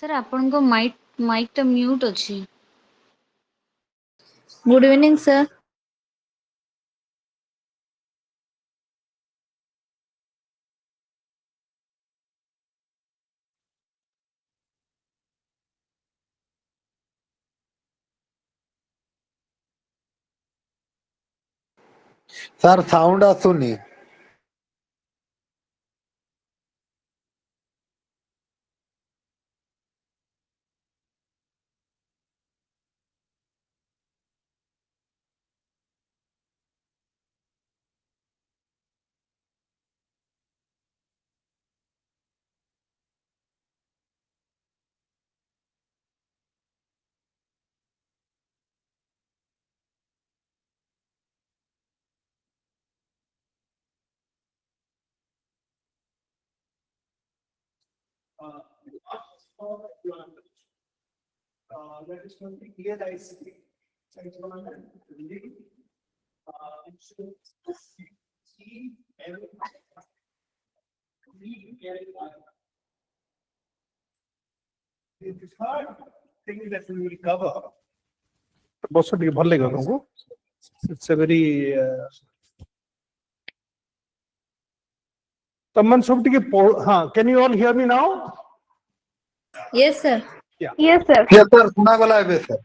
Sir आपनको mic टा mute अछि। Good evening, sir. Sir, sound आसुनी। That is something clear I see. The third thing that we will cover. Possibly, it's a very. Can you all hear me now? Yes, sir. Yeah. Yes, sir. Yes, sir. सुना गला है sir.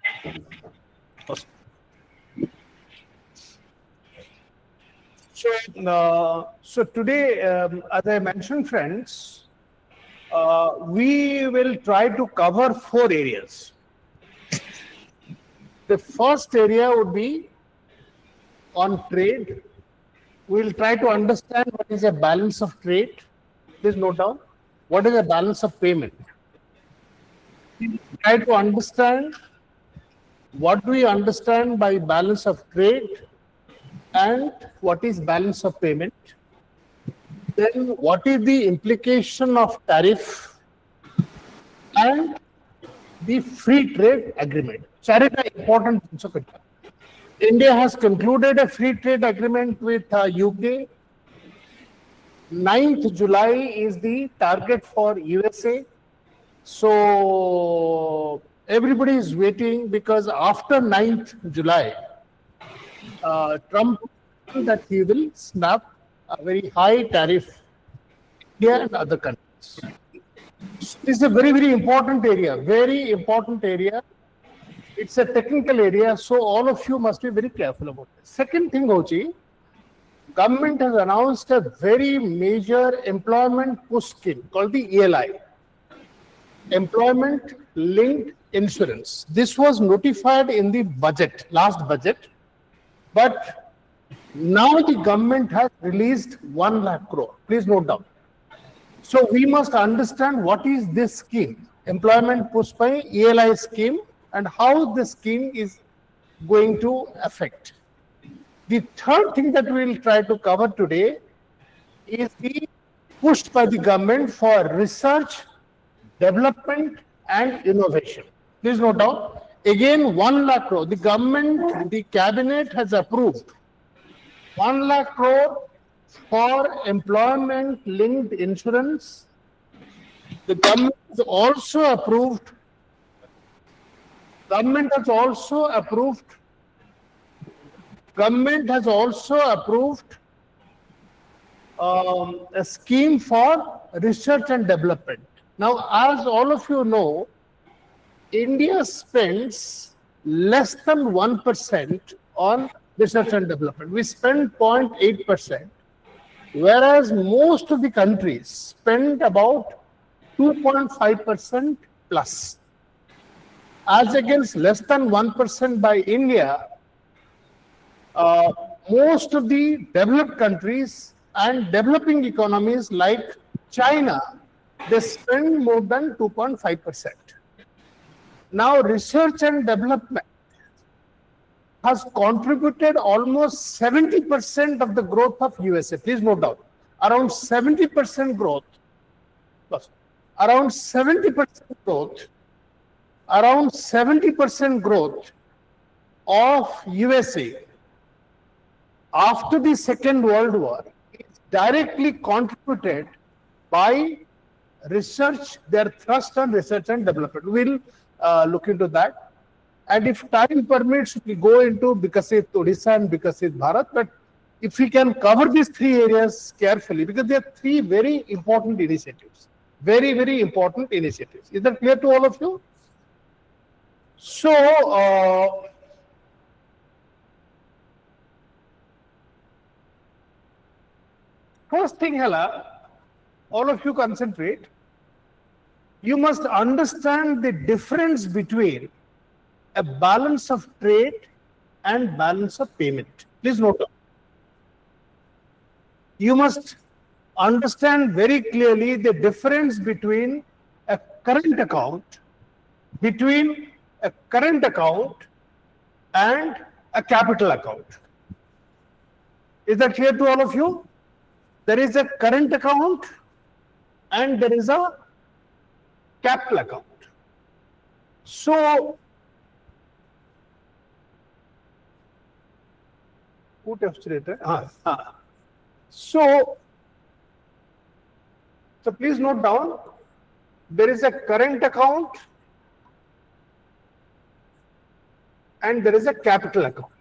So today, as I mentioned, friends, we will try to cover 4 areas. The first area would be on trade. We will try to understand what is a balance of trade. Please note down what is a balance of payment. Try to understand what do we understand by balance of trade and what is balance of payment. Then what is the implication of tariff and the free trade agreement. Charita important. India has concluded a free trade agreement with UK. 9th July is the target for USA. So everybody is waiting because after 9th July, Trump that he will snap a very high tariff here and other countries. This is a very, very important area, very important area. It's a technical area, so all of you must be very careful about this. Second thing, Hoji, government has announced a very major employment push scheme called the ELI, Employment Linked Insurance. This was notified in the budget, last budget, but now the government has released 1 lakh crore. Please note down. So we must understand what is this scheme, Employment Push by ELI scheme, and how the scheme is going to affect. The third thing that we will try to cover today is the push by the government for research, development and innovation. Please note down, again 1 lakh crore. The government, the cabinet has approved 1 lakh crore for employment linked insurance. The government has also approved a scheme for research and development. Now, as all of you know, India spends less than 1% on research and development. We spend 0.8%, whereas most of the countries spend about 2.5% plus. As against less than 1% by India, most of the developed countries and developing economies like China, they spend more than 2.5%. Now, research and development has contributed almost 70% of the growth of USA. Please note down, around 70% growth, around 70% growth of USA after the Second World War is directly contributed by research, their thrust on research and development. We'll look into that. And if time permits, we go into Bikasit Odisha and Bikasit Bharat. But if we can cover these three areas carefully, because they are three very important initiatives. Very, very important initiatives. Is that clear to all of you? So, first thing, Hela, all of you concentrate. You must understand the difference between a balance of trade and balance of payment. Please note down. You must understand very clearly the difference between a current account, and a capital account. Is that clear to all of you? There is a current account and there is a capital account. So, so please note down, there is a current account and there is a capital account.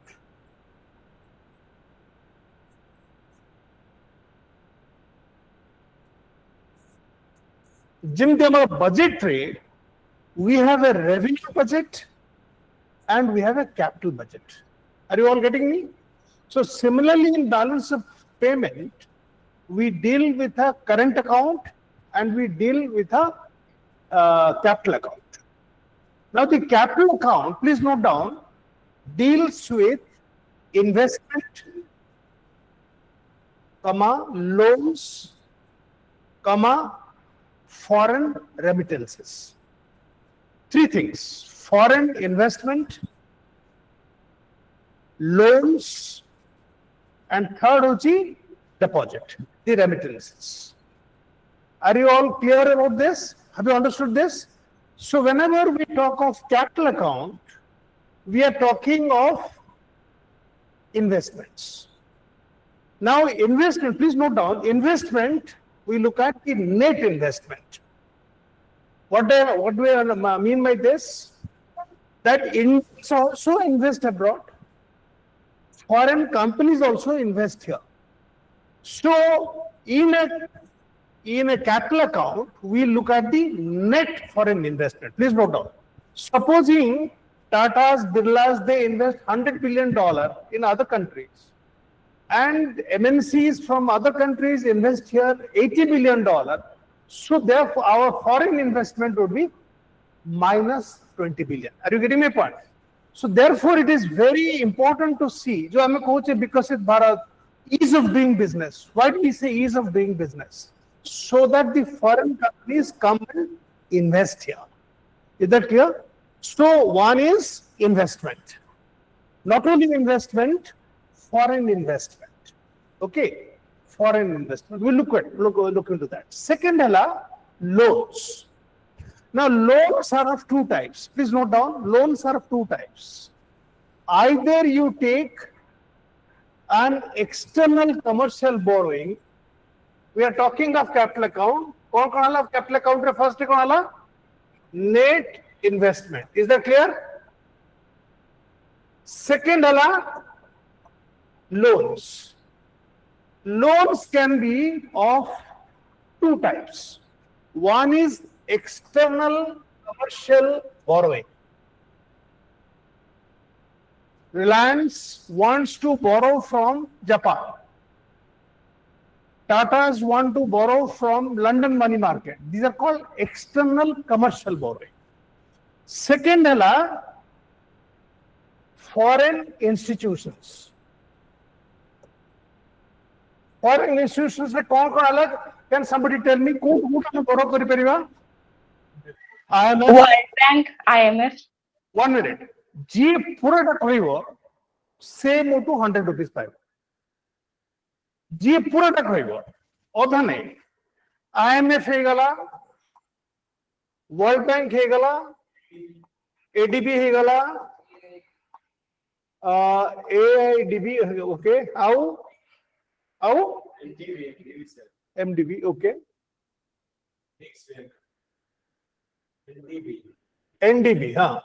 Jim budget trade, we have a revenue budget and we have a capital budget. Are you all getting me? So similarly in balance of payment, we deal with a current account and we deal with a capital account. Now the capital account, please note down, deals with investment, loans, foreign remittances. Three things: foreign investment, loans, and third is deposit, the remittances. Are you all clear about this? Have you understood this? So whenever we talk of capital account, we are talking of investments. Now investment, please note down, investment, we look at the net investment. What do I mean by this? That Indians also invest abroad. Foreign companies also invest here. So in a capital account, we look at the net foreign investment. Please note down. Supposing Tata's, Birla's, they invest $100 billion in other countries, and MNCs from other countries invest here $80 billion. So therefore, our foreign investment would be minus 20 billion. Are you getting my point? So therefore, it is very important to see, jo hame kahoche Bikasit Bharat, ease of doing business. Why do we say ease of doing business? So that the foreign companies come and invest here. Is that clear? So one is investment. Not only investment, foreign investment. Okay. Foreign investment. We'll look into that. Second, loans. Now, loans are of two types. Please note down, loans are of two types. Either you take an external commercial borrowing. We are talking of capital account. Kaun capital account first net investment. Is that clear? Second, loans. Loans can be of two types. One is external commercial borrowing. Reliance wants to borrow from Japan. Tata's want to borrow from London money market. These are called external commercial borrowing. Second, foreign institutions. Foreign institutions में कौन अलग? Can somebody tell me कौन borrow करी परिवा? IMF. World Bank, IMF. 1 minute. जी पूरा टा कोई वो same to 100 rupees पाए. जी पूरा टा कोई वो ओधा नहीं. IMF है गला, World Bank है गला, ADB है गला, AIDB okay. How? MDB, okay. NDB, huh?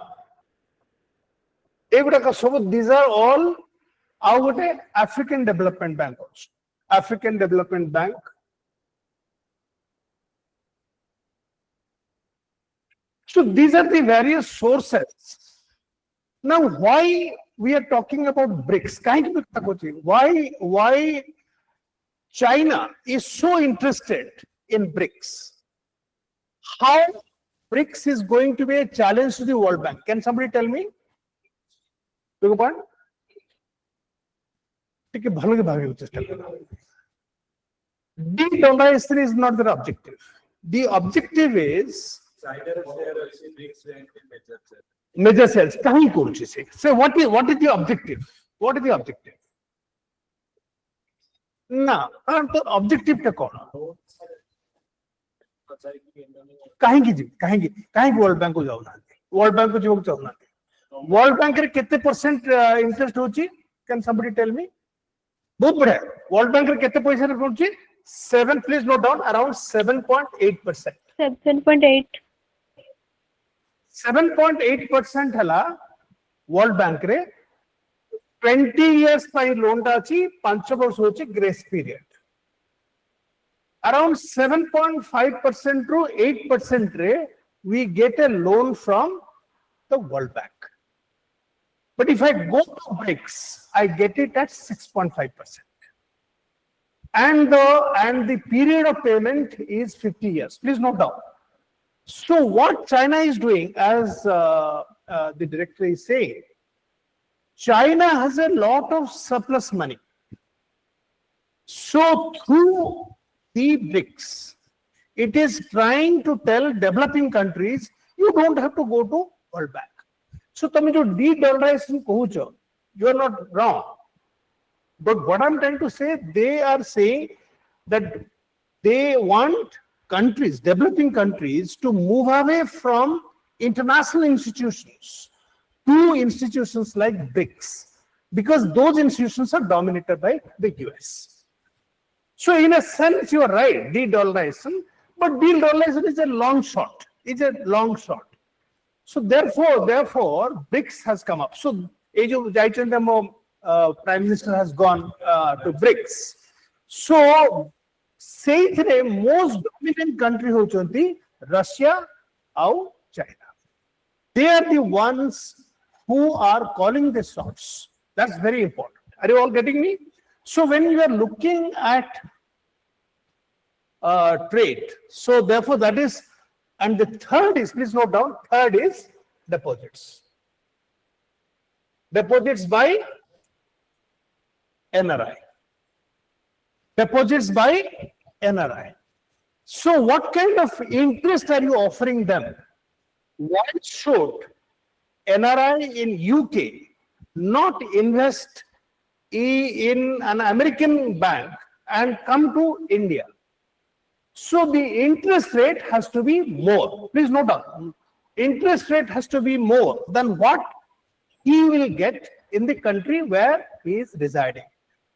So these are all out African Development Bank also. African Development Bank. So these are the various sources. Now, why we are talking about BRICS? Why China is so interested in BRICS? How BRICS is going to be a challenge to the World Bank? Can somebody tell me? De-dollarization is not their objective. The objective is major sales. So what is the objective? What is the objective? No, objective ka kona? Kahingi World Bank ko jauna? World Bank ko jauna? World Bank re kitte percent interest hochi? Can somebody tell me? बहुत बड़ा है. World Bank रे कितने पैसे रे पहुंची? 7, please note down, around 7.8%. 7.8. 7.8% हला World Bank रे 20 years पाई लोन टा अच्छी 5 वर्ष होची grace period. Around 7.5% to 8% रे we get a loan from the World Bank. But if I go to BRICS, I get it at 6.5%. And the period of payment is 50 years. Please note down. So what China is doing, as the director is saying, China has a lot of surplus money. So through the BRICS, it is trying to tell developing countries, you don't have to go to World Bank. So, de-dollarization, you are not wrong. But what I'm trying to say, they are saying that they want countries, developing countries, to move away from international institutions to institutions like BRICS, because those institutions are dominated by the US. So, in a sense, you are right, de-dollarization, but de-dollarization is a long shot. It's a long shot. So therefore, BRICS has come up. So, Prime Minister has gone to BRICS. So, say today, most dominant country hochonti Russia or China. They are the ones who are calling the shots. That's very important. Are you all getting me? So, when you are looking at trade, so therefore that is. And the third is, please note down, third is deposits. Deposits by NRI. Deposits by NRI. So what kind of interest are you offering them? Why should NRI in UK not invest in an American bank and come to India? So the interest rate has to be more. Please note down. Interest rate has to be more than what he will get in the country where he is residing.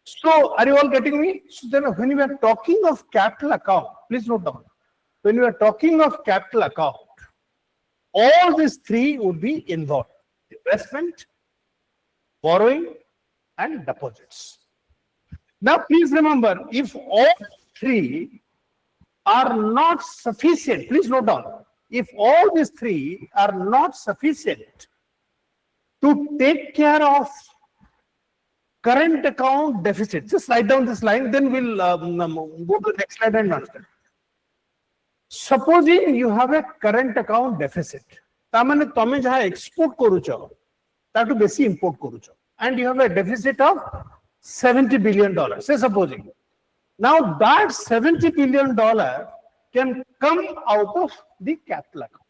So are you all getting me? So then when we are talking of capital account, please note down. When we are talking of capital account, all these three would be involved: investment, borrowing, and deposits. Now please remember, if all three are not sufficient, please note down, if all these three are not sufficient to take care of current account deficit, just write down this line, then we'll go to the next slide and understand. Supposing you have a current account deficit, tamane tome jaha export korucho, that to basi import korucho, and you have a deficit of $70 billion, say supposing. Now that $70 billion can come out of the capital account.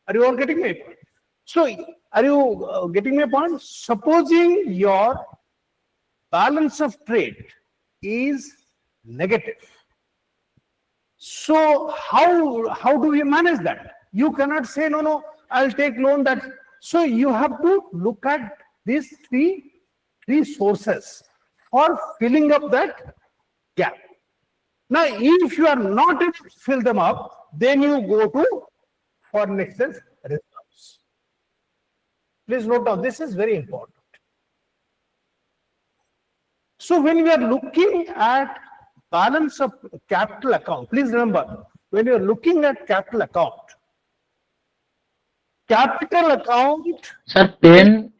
Are you all getting my point? So, are you getting my point? Supposing your balance of trade is negative. So, how do we manage that? You cannot say, no, I'll take loan that. So, you have to look at these three sources for filling up that gap. Now, if you are not able to fill them up, then you go to foreign exchange reserves. Please note down, this is very important. So when we are looking at balance of capital account, please remember, when you are looking at capital account, Sir, pen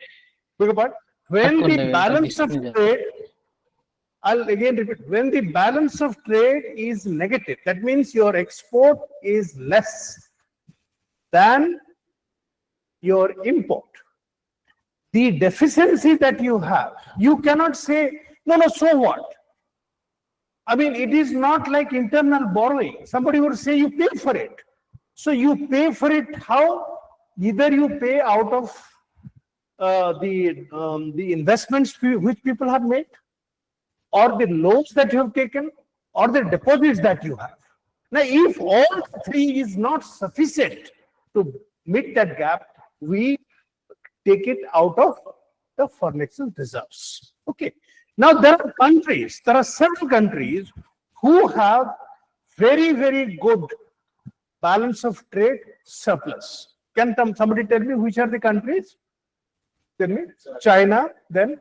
beg your pardon, when cut the kar balance of denger. trade, I'll again repeat, when the balance of trade is negative, that means your export is less than your import. The deficiency that you have, you cannot say, no, so what? I mean, it is not like internal borrowing. Somebody would say you pay for it. So you pay for it how? Either you pay out of the investments which people have made, or the loans that you have taken, or the deposits that you have. Now, if all three is not sufficient to meet that gap, we take it out of the foreign exchange reserves. Okay. Now, there are several countries who have very, very good balance of trade surplus. Can somebody tell me which are the countries? Tell me. China, then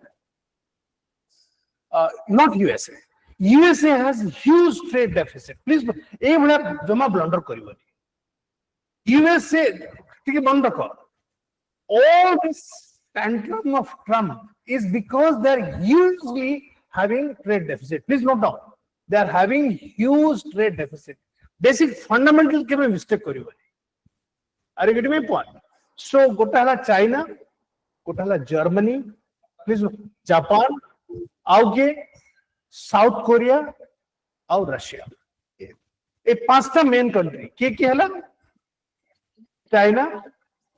not USA. USA has huge trade deficit. Please, jama blunder karibani. USA, all this tantrum of Trump is because they're hugely having trade deficit. Please note down, they are having huge trade deficit. Basic fundamental ke mein mistake karibani. Are you getting my point? So, gotala China, gotala Germany, please Japan, आउगे South Korea और Russia, ये पांचटा main country के हला China,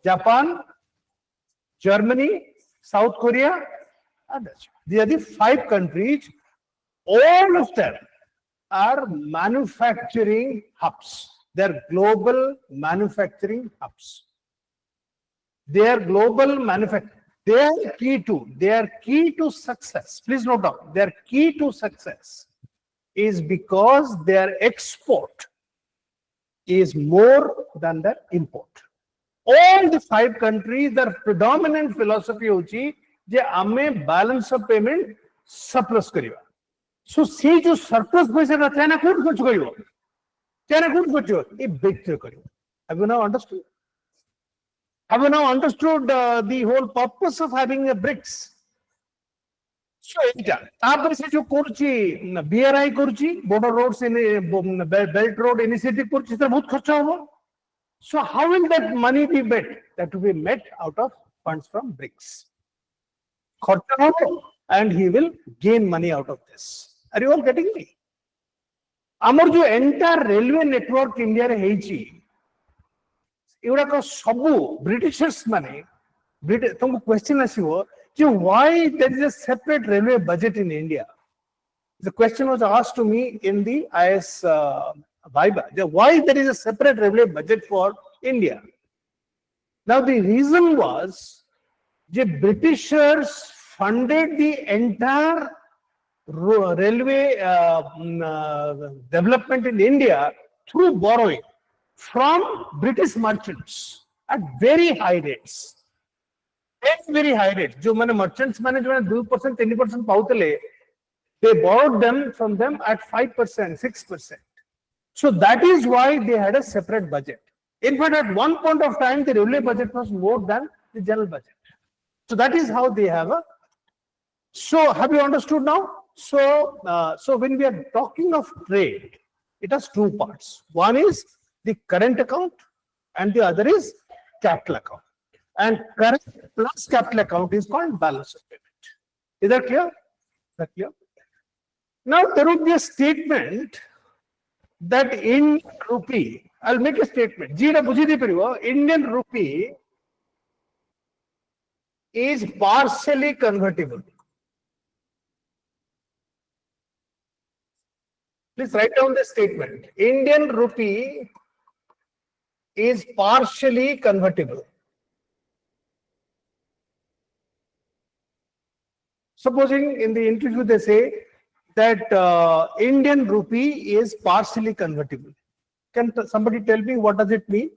Japan, Germany, South Korea and Russia. These are the 5 countries. All of them are manufacturing hubs. They are global manufacturing hubs. They are global manufacturing. They are key to success. Please note down, their key to success is because their export is more than their import. All the 5 countries, their predominant philosophy hochi je ame balance of payment surplus kariba. So see jo surplus paisa na China kout kharch karibo. China kout kharch e bigtire karibo. Have you now understood? Have you now understood the whole purpose of having a BRICS? So, after se jo kurchi BRI kurchi border roads in belt road initiative kurchi tar bahut kharcha hoga. So how will that money be met? That will be met out of funds from BRICS. Kharcha hoga and he will gain money out of this. Are you all getting me? Amar jo entire railway network India re heichi एवढा सब Britishers माने तुमको question आसीबो कि why there is a separate railway budget in India. The question was asked to me in the IAS Viva. Why there is a separate railway budget for India? Now the reason was the Britishers funded the entire railway development in India through borrowing from British merchants at very high rates. Very high rates. जो मैंने merchants मैंने जो 2%, 3% पाउतले, they borrowed them from them at 5%, 6%. So that is why they had a separate budget. In fact, at one point of time, the railway budget was more than the general budget. So that is how they have a. So have you understood now? So, so when we are talking of trade, it has 2 parts. One is the current account and the other is capital account. And current plus capital account is called balance of payment. Is that clear? Is that clear? Now there would be a statement that in rupee, I'll make a statement. Indian rupee is partially convertible. Please write down the statement. Indian rupee is partially convertible. Supposing in the interview they say that Indian rupee is partially convertible. Can somebody tell me what does it mean?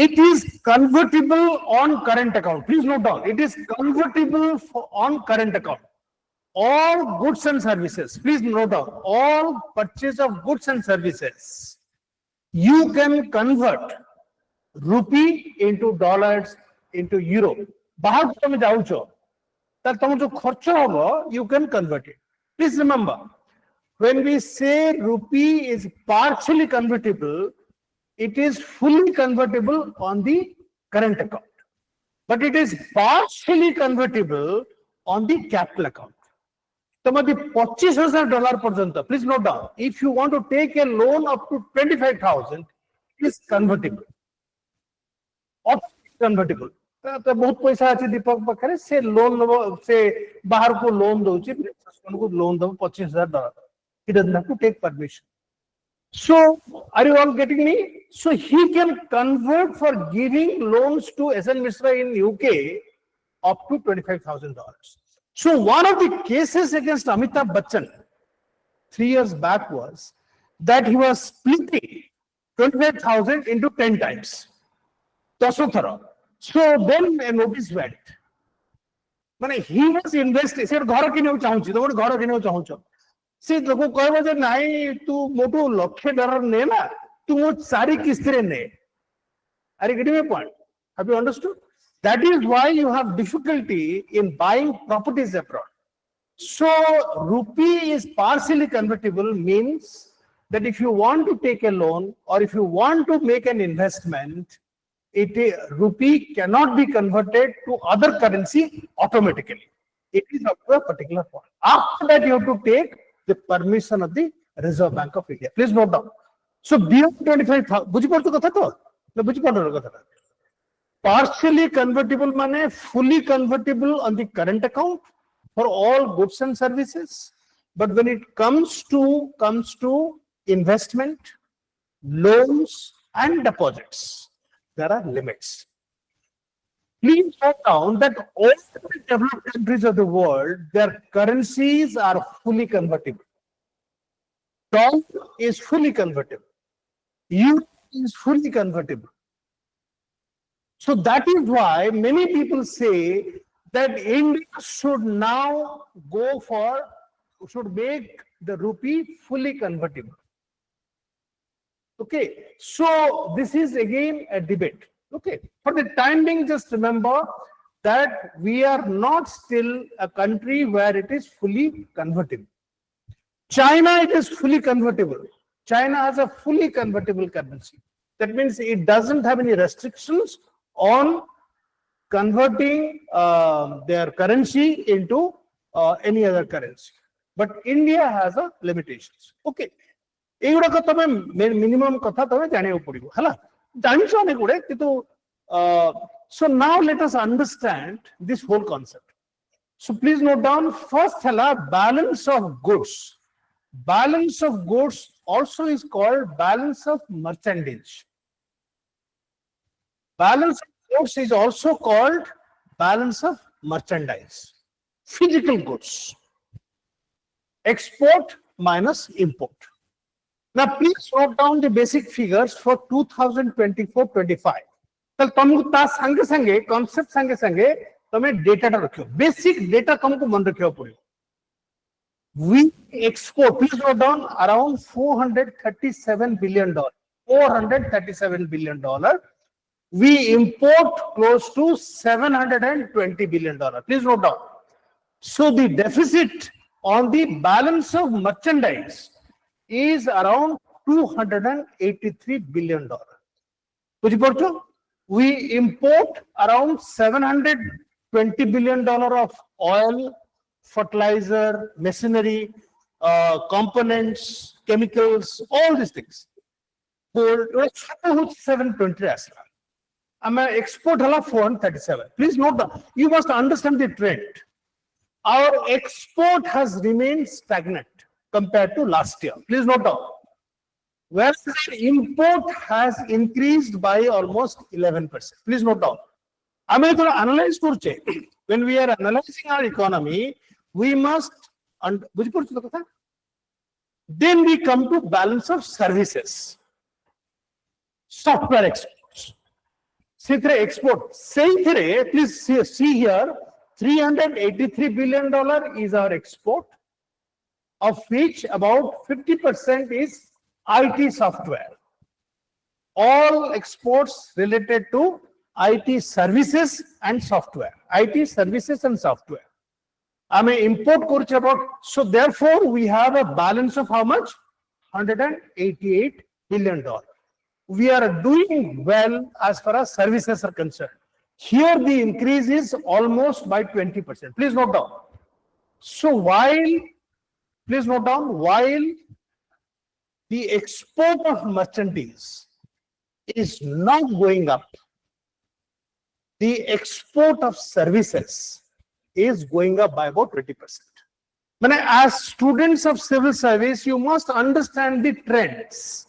It is convertible on current account. Please note down. It is convertible on current account. All goods and services. Please note down. All purchase of goods and services. You can convert rupee into dollars into euro. बाहर तुम जाऊचो, तब तुम जो खर्च होगा, you can convert it. Please remember, when we say rupee is partially convertible, it is fully convertible on the current account, but it is partially convertible on the capital account. $25,000 पर्यंत, please note down. If you want to take a loan up to 25,000, it is convertible. Or convertible. तो बहुत पैसा अच्छे दीपक पाखे से loan से बाहर को लोन दोची को लोन दो $25,000. He doesn't have to take permission. So, are you all getting me? So he can convert for giving loans to SN Mishra in UK up to $25,000. So one of the cases against Amitabh Bachchan 3 years back was that he was splitting 25,000 into 10 times. So then a notice went. He was investing. He said, "Ghara kine chahuchi, to ghara kine chahucho." See, लोगों को कहे कि नहीं तू मोटो $1,00,000 ने ना, तू वो सारी किस्तें ने. Are you getting my point? Have you understood? That is why you have difficulty in buying properties abroad. So rupee is partially convertible means that if you want to take a loan or if you want to make an investment, rupee cannot be converted to other currency automatically. It is up to a particular point. After that, you have to take the permission of the Reserve Bank of India. Please note down. So beyond 25,000, partially convertible means fully convertible on the current account for all goods and services. But when it comes to investment, loans and deposits, there are limits. Please note down that all the developed countries of the world, their currencies are fully convertible. Dollar is fully convertible. Euro is fully convertible. So that is why many people say that India should now should make the rupee fully convertible. Okay, so this is again a debate. Okay, for the time being, just remember that we are not still a country where it is fully convertible. China, it is fully convertible. China has a fully convertible currency. That means it doesn't have any restrictions on converting their currency into any other currency. But India has a limitations. Okay. Minimum katha tame janiବାକୁ ପଡିବ ହେଲା ଜାଣିଛ ଅନେକ ଗୁଡେ କିନ୍ତୁ so now let us understand this whole concept. So please note down first ହେଲା balance of goods. Balance of goods also is called balance of merchandise. Balance of goods is also called balance of merchandise. Physical goods. Export minus import. Now, please note down the basic figures for 2024-25. So, तुमको ता संगे concept संगे तुम्हें data टा रखियो. Basic data तुमको मन रखियो पड़ियो. We export, please note down, around $437 billion. $437 billion. We import close to $720 billion. Please note down. So the deficit on the balance of merchandise is around $283 billion. We import around $720 billion of oil, fertilizer, machinery, components, chemicals, all these things. Gold, 720 as well. Export 437. Please note that you must understand the trend. Our export has remained stagnant compared to last year. Please note down. Whereas import has increased by almost 11%. Please note down. ଆମେ ଯେତେବେଳେ analyze କରୁଛେ, when we are analyzing our economy, we must ବୁଝିପାରୁଛ ତ କଥା? Then we come to balance of services, software exports. Sithre export, sithre, please see here, $383 billion is our export, of which about 50% is IT software. All exports related to IT services and software. IT services and software. I mean, import kurche about, so therefore we have a balance of how much? $188 billion. We are doing well as far as services are concerned. Here the increase is almost by 20%. Please note down. So please note down, while the export of merchandise is not going up, the export of services is going up by about 20%. As students of civil service, you must understand the trends.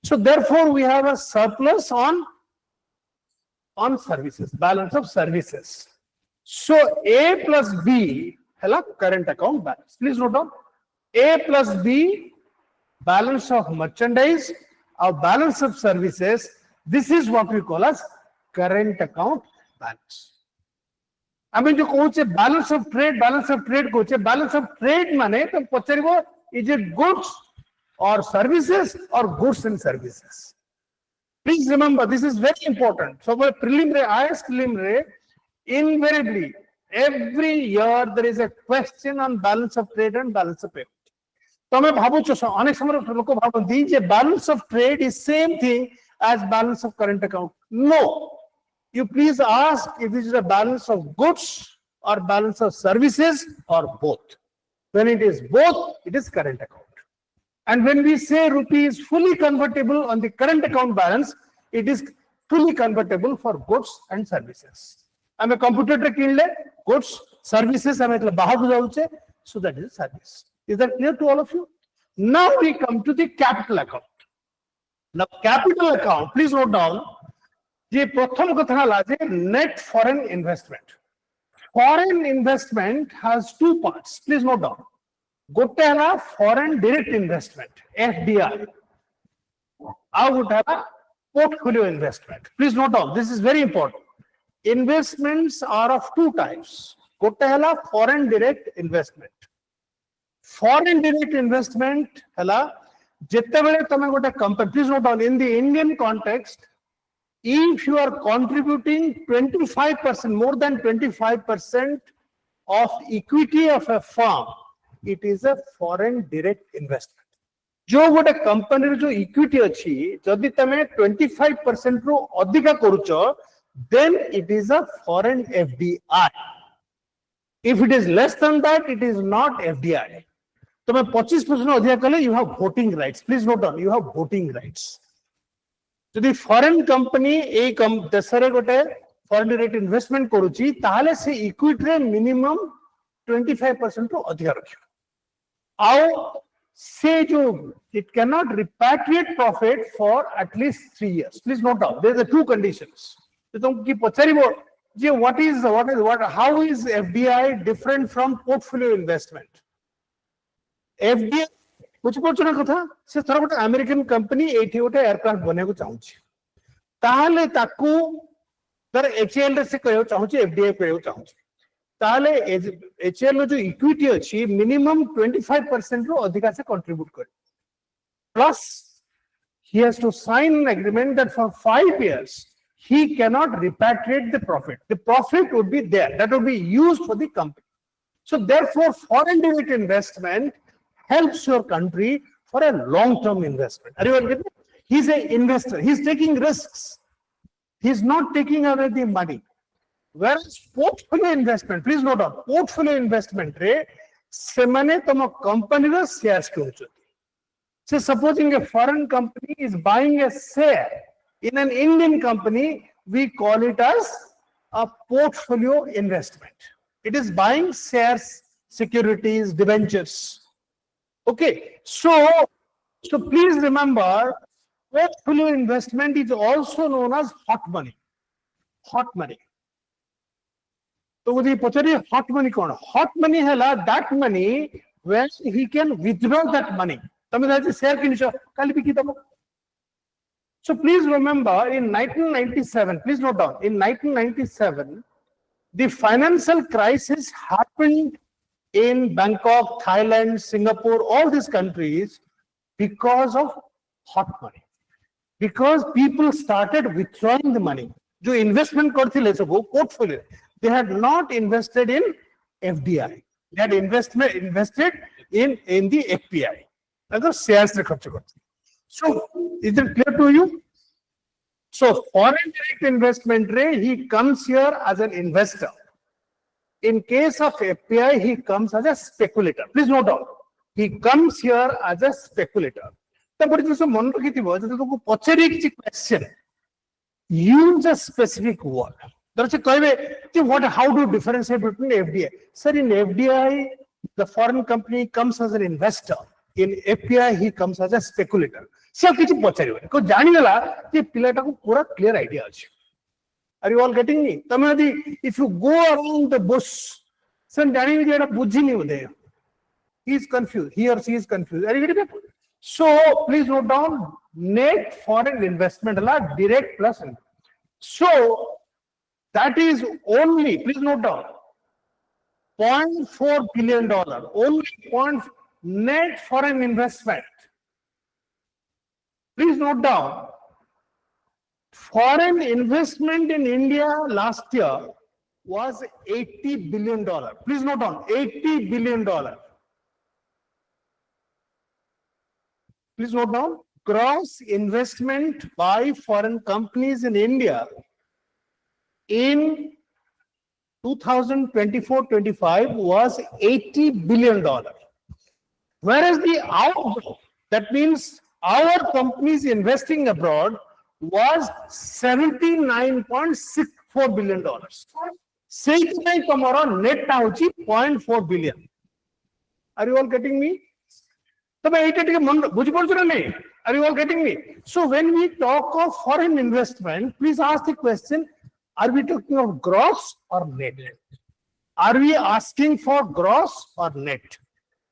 So therefore, we have a surplus on services, balance of services. So A plus B, current account balance. Please note down. A plus B, balance of merchandise, our balance of services. This is what we call as current account balance. I mean, you coach balance of trade coach. Balance of trade mane, is it goods or services or goods and services? Please remember, this is very important. So for preliminary, IAS preliminary, invariably, every year there is a question on balance of trade and balance of payment. Balance of trade is same thing as balance of current account. No. You please ask if this is a balance of goods or balance of services or both. When it is both, it is current account. And when we say rupee is fully convertible on the current account balance, it is fully convertible for goods and services. I'm a computer goods, services, so that is service. Is that clear to all of you? Now we come to the capital account. Now capital account, please note down, net foreign investment. Foreign investment has two parts. Please note down. Gotela foreign direct investment, FDI. I would have a portfolio investment. Please note down. This is very important. Investments are of two types. Gotela foreign direct investment. Foreign direct investment, company. Please note down. In the Indian context, if you are contributing 25%, more than 25% of equity of a firm, it is a foreign direct investment. जो गोटे company जो equity अच्छी जदि तमे 25% रो अधिका करूचो, then it is a foreign FDI. If it is less than that, it is not FDI. तमे 25% अधिका कले, you have voting rights. Please note down, you have voting rights. যদি ফরেন কোম্পানি এই দেশরে গোটে ফরেন ডাইরেক্ট ইনভেস্টমেন্ট করুচি তাহলে সে equity রে minimum 25% ରୁ ଅଧିକ ରଖିବ। ଆଉ ସେ ଯୋଉ it cannot repatriate profit for at least 3 years. Please note down, there are two conditions. ତମକୁ କି ପଚାରିବ ଯେ how is FDI different from portfolio investment? FDI ବୁଝିପାରୁଛ ନା କଥା? ସେ ଥର ଗୋଟେ ଆମେରିକାନ କମ୍ପାନୀ ଏଇଠି ଗୋଟେ ଏୟାରକ୍ରାଫ୍ଟ ବନେଇବାକୁ ଚାହୁଁଛି, ତାହେଲେ ତାକୁ ଧର HAL ରେ ସେ କରିବାକୁ ଚାହୁଁଛି, FDI କରିବାକୁ ଚାହୁଁଛି, ତାହେଲେ HAL ର ଯୋଉ ଇକ୍ୱିଟି ଅଛି ମିନିମମ୍ 25% ରୁ ଅଧିକା ସେ କଣ୍ଟ୍ରିବ୍ୟୁଟ କରିବ। Plus he has to sign an agreement that for 5 years he cannot repatriate the profit. The profit would be there, that would be used for the company. So therefore foreign direct investment helps your country for a long-term investment. Are you getting it? He's an investor. He's taking risks. He's not taking away the money. Whereas portfolio investment, please note down, portfolio investment re semane tama company ra shares kinuchati. So supposing a foreign company is buying a share in an Indian company, we call it as a portfolio investment. It is buying shares, securities, debentures. Okay, so please remember, portfolio investment is also known as hot money. Hot money. तो मुझे पचारे hot money कौन hot money है that money where he can withdraw that money तमे दादी share किनिछ काली बिकी दबो. So please remember in 1997 please note down in 1997 the financial crisis happened in Bangkok, Thailand, Singapore, all these countries because of hot money, because people started withdrawing the money. जो investment करथिले सब portfolio, they had not invested in FDI, they had invested in the FPI, मतलब shares रे खर्च करथिले. So is it clear to you? So foreign direct investment रे he comes here as an investor. In case of FPI, he comes as a speculator. Please note down. He comes here as a speculator. Question. Use a specific word. How do you differentiate between FDI? Sir, in FDI, the foreign company comes as an investor. In FPI, he comes as a speculator. So, clear idea. Are you all getting me? If you go around the bush, he is confused. He or she is confused. Are you getting me? So please note down net foreign investment direct plus. So that is only, please note down, $0.4 billion. Only net foreign investment. Please note down. Foreign investment in India last year was $80 billion. Please note down, $80 billion. Please note down, gross investment by foreign companies in India in 2024-25 was $80 billion. Whereas the outgo, that means our companies investing abroad, was $79.64 billion. Say tomorrow net $0.4 billion. Are you all getting me? Are you all getting me? So when we talk of foreign investment, please ask the question, are we talking of gross or net? Are we asking for gross or net?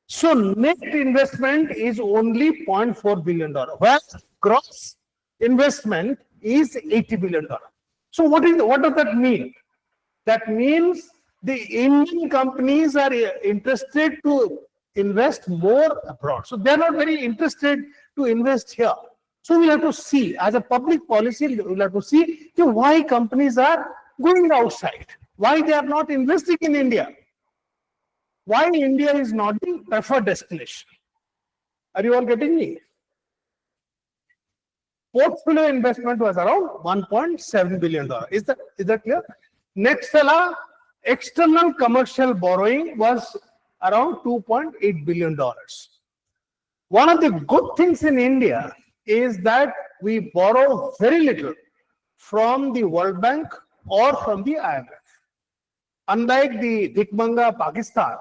So net investment is only $0.4 billion. Whereas gross investment is $80 billion. So what does that mean? That means the Indian companies are interested to invest more abroad. So they're not very interested to invest here. So we have to see, as a public policy, we'll have to see why companies are going outside, why they are not investing in India, why India is not the preferred destination. Are you all getting me? Portfolio investment was around $1.7 billion. Is that clear? Next, external commercial borrowing was around $2.8 billion. One of the good things in India is that we borrow very little from the World Bank or from the IMF. Unlike the Dikmanga Pakistan,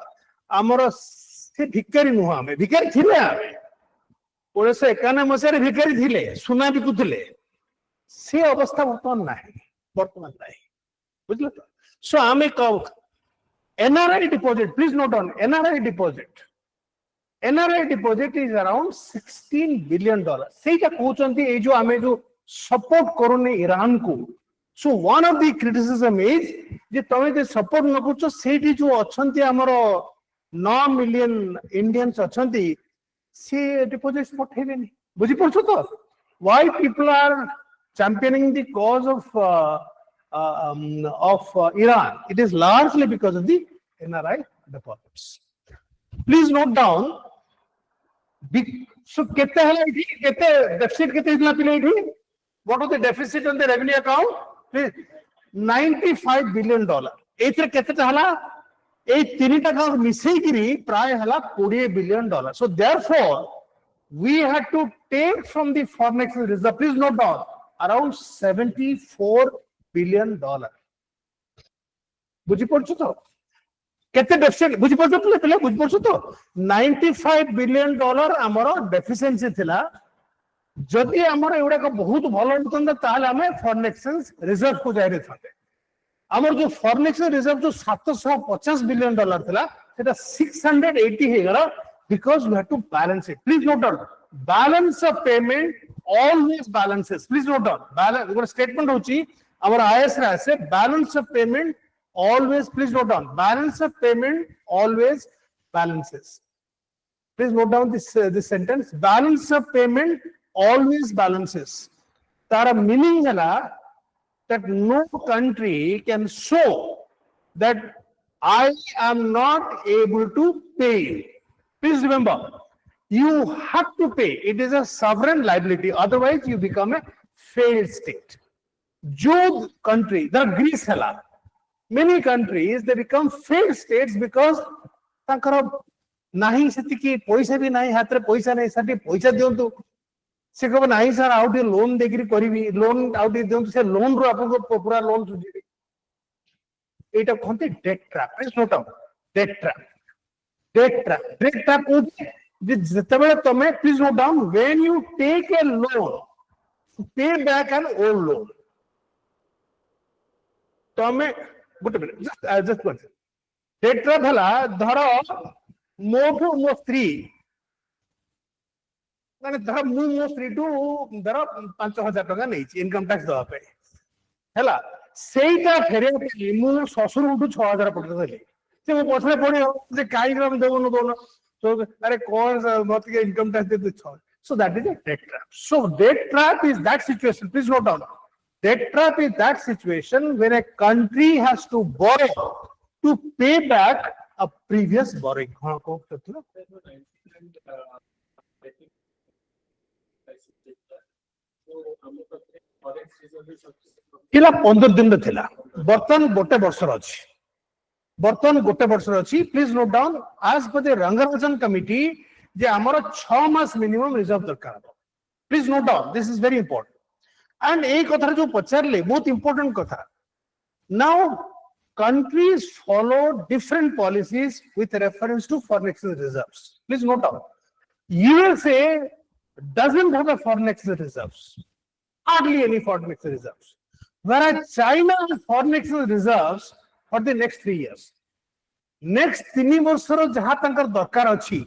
amara se bhikari nuha ame bhikari thile ame 1991 मसीह भिखारी थिले सुना बिकुथिले से अवस्था वर्तमान नाही बुझले तो. सो आमे NRI deposit, please note down, NRI deposit is around $16 billion. सेटा कहउचंती ए जो आमे जो सपोर्ट करूने ईरान को. So one of the criticism is जे तमे जे सपोर्ट न करछो सेठी जो अछंती हमरो 9 million Indians अछंती से deposits पठेबेनी. बुझी पड़छो तो. Why people are championing the cause of Iran? It is largely because of the NRI deposits. Please note down. So, deficit what was the deficit on the revenue account? Please, $95 billion. $20 billion. So therefore, we had to take from the foreign exchange reserve. Please note down, around $74 billion. बुझी पड़छो तो केते deficit बुझी पड़छो पहले बुझी पड़छो तो $95 billion हमरो deficiency थिला. जदि हमरो एउडा को बहुत भलो होतंदा ताले हमें फॉरेन एक्सचेंज रिजर्व को जाय रे थाते. आमर जो फॉरेन एक्सचेंज रिजर्व जो 750 बिलियन डॉलर थिला सेटा 680 हे गला because you have to balance it. Please note down, balance of payment always balances. Please note down, balance one statement hochi our IAS ra ase balance of payment always, please note down, balance of payment always balances. Please note down this sentence, balance of payment always balances. Tara meaning hala that no country can show that I am not able to pay. Please remember, you have to pay. It is a sovereign liability. Otherwise, you become a failed state. Jo country, the Greece hala, many countries they become failed states because tankara nahi setiki paisa bhi nahi hatre paisa nahi sati paisa diontu se kaba nahi sir out a loan dekri karibi loan out diontu se loan ru apanko pura loan sujibi eta khonte debt trap. Please note down, debt trap. Debt trap please note down, when you take a loan to pay back an old loan, just one. Debt trap hala dhara mo स्त्री माने धर मो स्त्री to धर 5000 टका नै छि income tax दवा पे हला सेटा फेरे मो ससुर उठू 6000 पटक देले से मो पछले पड़ी जे काई ग्राम देबो न दोनो तो अरे कौन मत के income tax they they. So that is a debt trap. So debt trap is that situation. Please note down, debt trap is that situation when a country has to borrow to pay back a previous borrowing. थिला 15 दिन थिला बर्तन गोटे वर्षर अछि बर्तन गोटे वर्षर अछि. Please note down, as per the Rangarajan committee जे हमर 6 मास मिनिमम रिजर्व दरकार. Please note down, this is very important. And एक कथा जो पचारले बहुत इंपोर्टेंट कथा. Now countries follow different policies with reference to foreign exchange reserves. Please note down, USA doesn't have a foreign exchange reserves, hardly any foreign exchange reserves, whereas China has foreign exchange reserves for the next 3 years. Next 3 वर्षर जहाँ तंकर दरकार अछि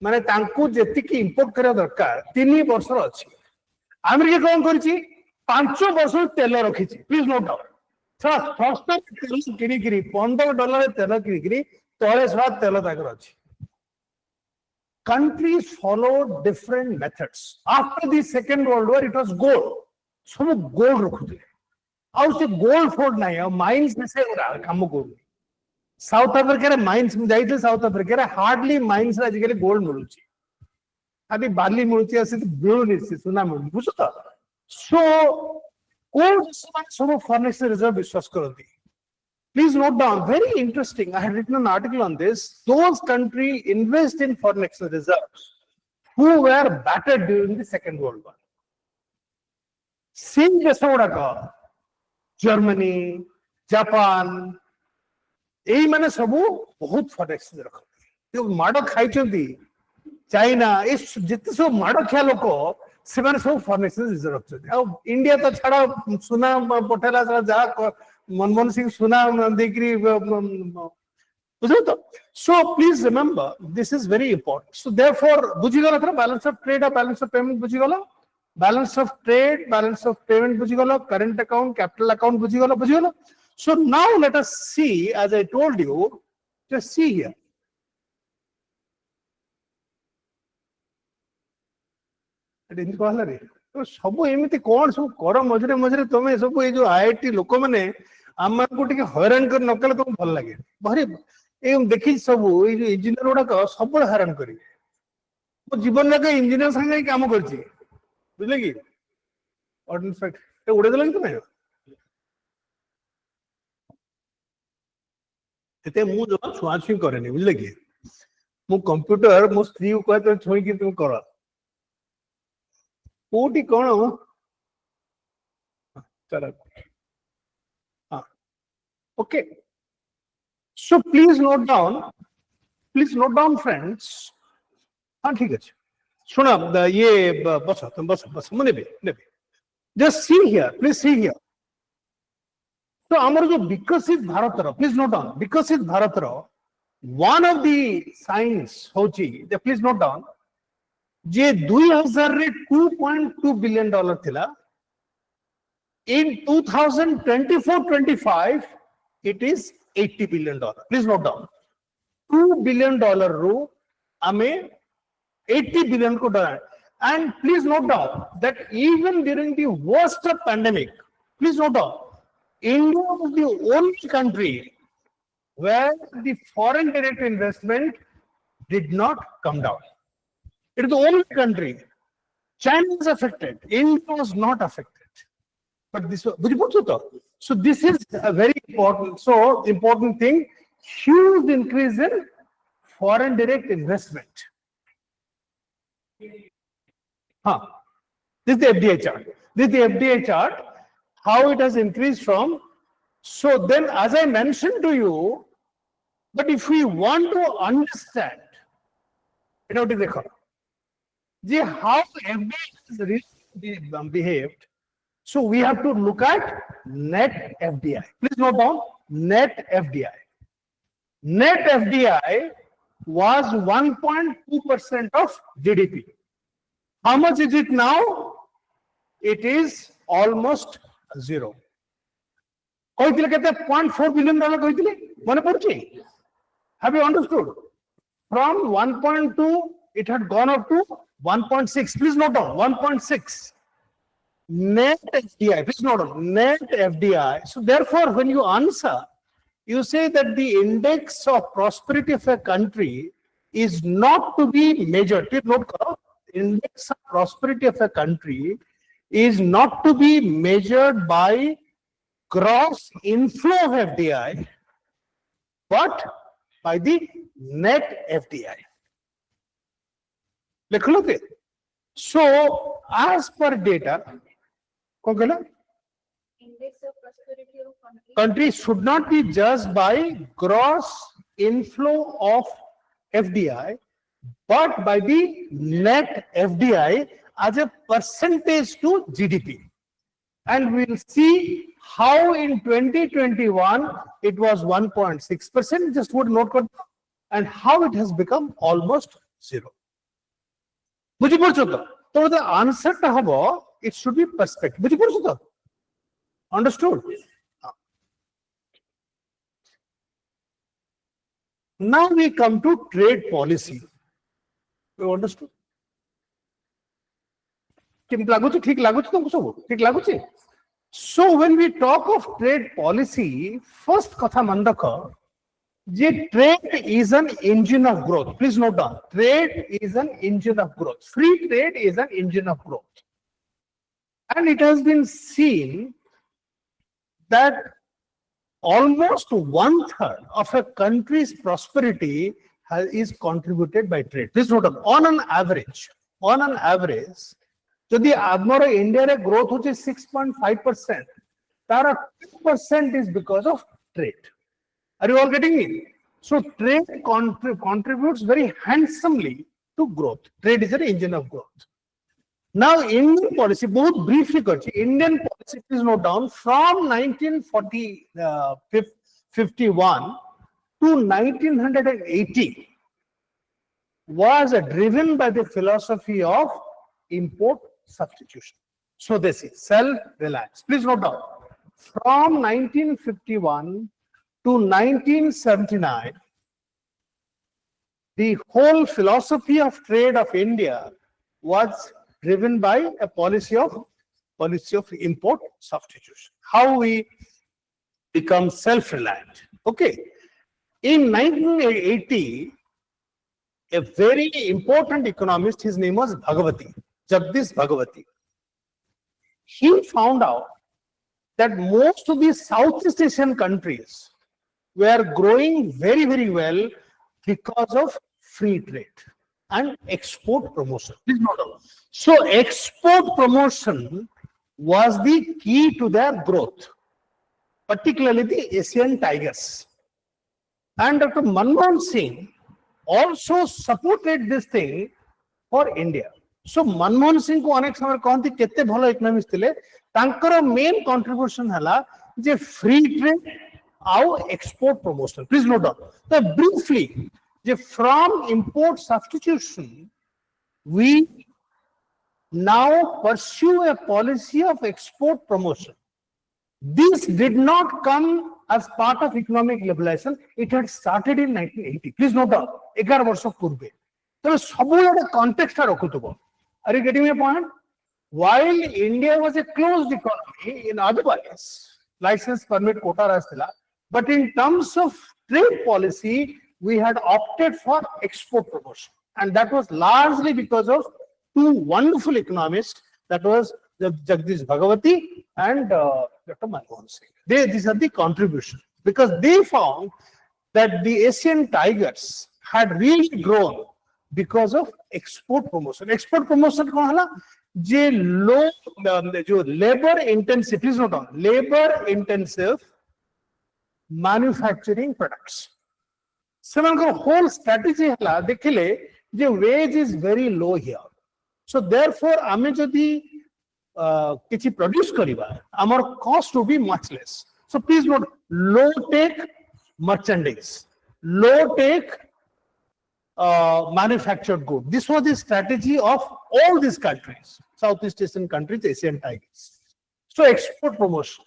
माने तांकु जेतिकी import करा दरकार 3 वर्षर अछि. America कोन करछि 5 वर्ष तेल रखिछि. प्लीज नोट डाउन, फर्स्ट तेल किरी $15 तेल किरी तळे सवा तेल ताकर अछि. Countries followed different methods. After the Second World War, it was gold. सब gold रखुते. आउ से gold फोर्ड नाही माइंस में से काम गोल्ड. साउथ अफ्रीका रे माइंस में जाइते साउथ अफ्रीका रे हार्डली माइंस रे आजिकले गोल्ड मिलुची. अभी बाली मिलुची असे बिळुनी सुना मिलु बुझता. सो गोल्ड सब फॉरेन एक्सचेंज रिजर्व विश्वास करती. Please note down, very interesting. I had written an article on this. Those countries invest in foreign exchange reserves who were battered during the Second World War. Same Desodaka, Germany, Japan, यही माने सबू बहुत foreign exchange रखते. जो माडो खाई चलती, China, इस जितने सब माडो ख्या लोगो, से माने सब foreign exchange reserve रखते. अब इंडिया तो छाड़ा सुना पटेला जा मनमोहन सिंह सुना देखरी बुझो तो. So please remember, this is very important. So therefore, बुझी गला था balance of trade और balance of payment बुझी गला, balance of trade, balance of payment बुझी गला, current account, capital account बुझी गला. So now let us see, as I told you, just see here. इनको कहला रे तो सब एमिति कोन सब कर मझरे मझरे तमे सब ए जो आईआईटी लोक माने आम को टिके हैरान कर नकले तुम भल लागे भारी ए देखि सब ए जो इंजीनियर गुडा का सब हैरान करी. मो जीवन लगे इंजीनियर संगे काम करछि बुझले कि ऑर्डिनरी फैक्ट ए उड़े देलन कि नहीं एते मु जो छुआछुई करेनी बुझले कि मु कंप्यूटर मो स्त्री को कहते छोई कि तुम कर कोटी कौन चलो. Okay, so please note down friends. हाँ ठीक है सुना ये बस तुम बस मुने भी just see here, please see here. तो आमर जो विकसित भारत रो, प्लीज नोट डाउन, विकसित भारत रो वन ऑफ द साइंस होची, प्लीज नोट डाउन, जे 2000 रे 2.2 बिलियन डॉलर थिला, in 2024-25 it is 80 billion dollar. Please note down, $2 billion ru ame 80 billion ko dollar. And please note down that even during the worst of pandemic, please note down, India was the only country where the foreign direct investment did not come down. It is the only country. China is affected, India was not affected. But this, so this is a very important thing, huge increase in foreign direct investment. This is the FDI chart. This is the FDI chart, how it has increased from. So then, as I mentioned to you, but if we want to understand, you know, how FDI has behaved, so we have to look at net FDI. Please note down, net FDI. Net FDI was 1.2% of GDP. How much is it now? It is almost zero. $0.4 billion. Have you understood? From 1.2, it had gone up to 1.6. Please note down, 1.6. Net FDI, please note down, net FDI. So therefore, when you answer, you say that the index of prosperity of a country is not to be measured. Please note, index of prosperity of a country is not to be measured by gross inflow of FDI, but by the net FDI. Look at. So, as per data, Index of prosperity of country should not be judged by gross inflow of FDI, but by the net FDI as a percentage to GDP. And we'll see how in 2021 it was 1.6%, just would note, and how it has become almost zero. So the answer to habo, it should be perspective. Understood? Now we come to trade policy. You understood? So when we talk of trade policy, first katha mandaka, trade is an engine of growth. Please note down, trade is an engine of growth. Free trade is an engine of growth. And it has been seen that almost 1/3 of a country's prosperity is contributed by trade. Please note down, on an average, so the India growth which is 6.5%, 2% is because of trade. Are you all getting me? So trade contributes very handsomely to growth. Trade is an engine of growth. Now, Indian policy, both briefly, Indian policy, please note down, from 1951 to 1980 was driven by the philosophy of import substitution. So this is self-reliance. Please note down, from 1951 to 1979, the whole philosophy of trade of India was driven by a policy of import substitution. How we become self-reliant. Okay. In 1980, a very important economist, his name was Jagdish Bhagwati. He found out that most of the Southeast Asian countries were growing very, very well because of free trade and export promotion. Please note down. So export promotion was the key to their growth, particularly the Asian tigers. And Dr. Manmohan Singh also supported this thing for India. So Manmohan Singh ko anek samay kahante kete bhalo economist thile, tankara main contribution hala J free trade our export promotion. Please note down. So briefly, from import substitution, we now pursue a policy of export promotion. This did not come as part of economic liberalization. It had started in 1980. Please note down. 11 वर्ष पूर्वे. तो सब लोग context रखुतुबो. Are you getting my point? While India was a closed economy, in otherwise license permit quota rastila, but in terms of trade policy, we had opted for export promotion, and that was largely because of two wonderful economists, that was Jagdish Bhagawati and Dr. Manmohan Singh. These are the contribution, because they found that the Asian tigers had really grown because of export promotion. Export promotion कौन हला? जे low जो labor intensive, please note down, labor intensive manufacturing products. सेमानकर whole strategy हला देखिले जे wage is very low here. So therefore आमे जदि किसी produce करिबा, our cost will be much less. So please note, low tech merchandise, low tech manufactured good. This was the strategy of all these countries, Southeast Asian countries, Asian tigers. So export promotion.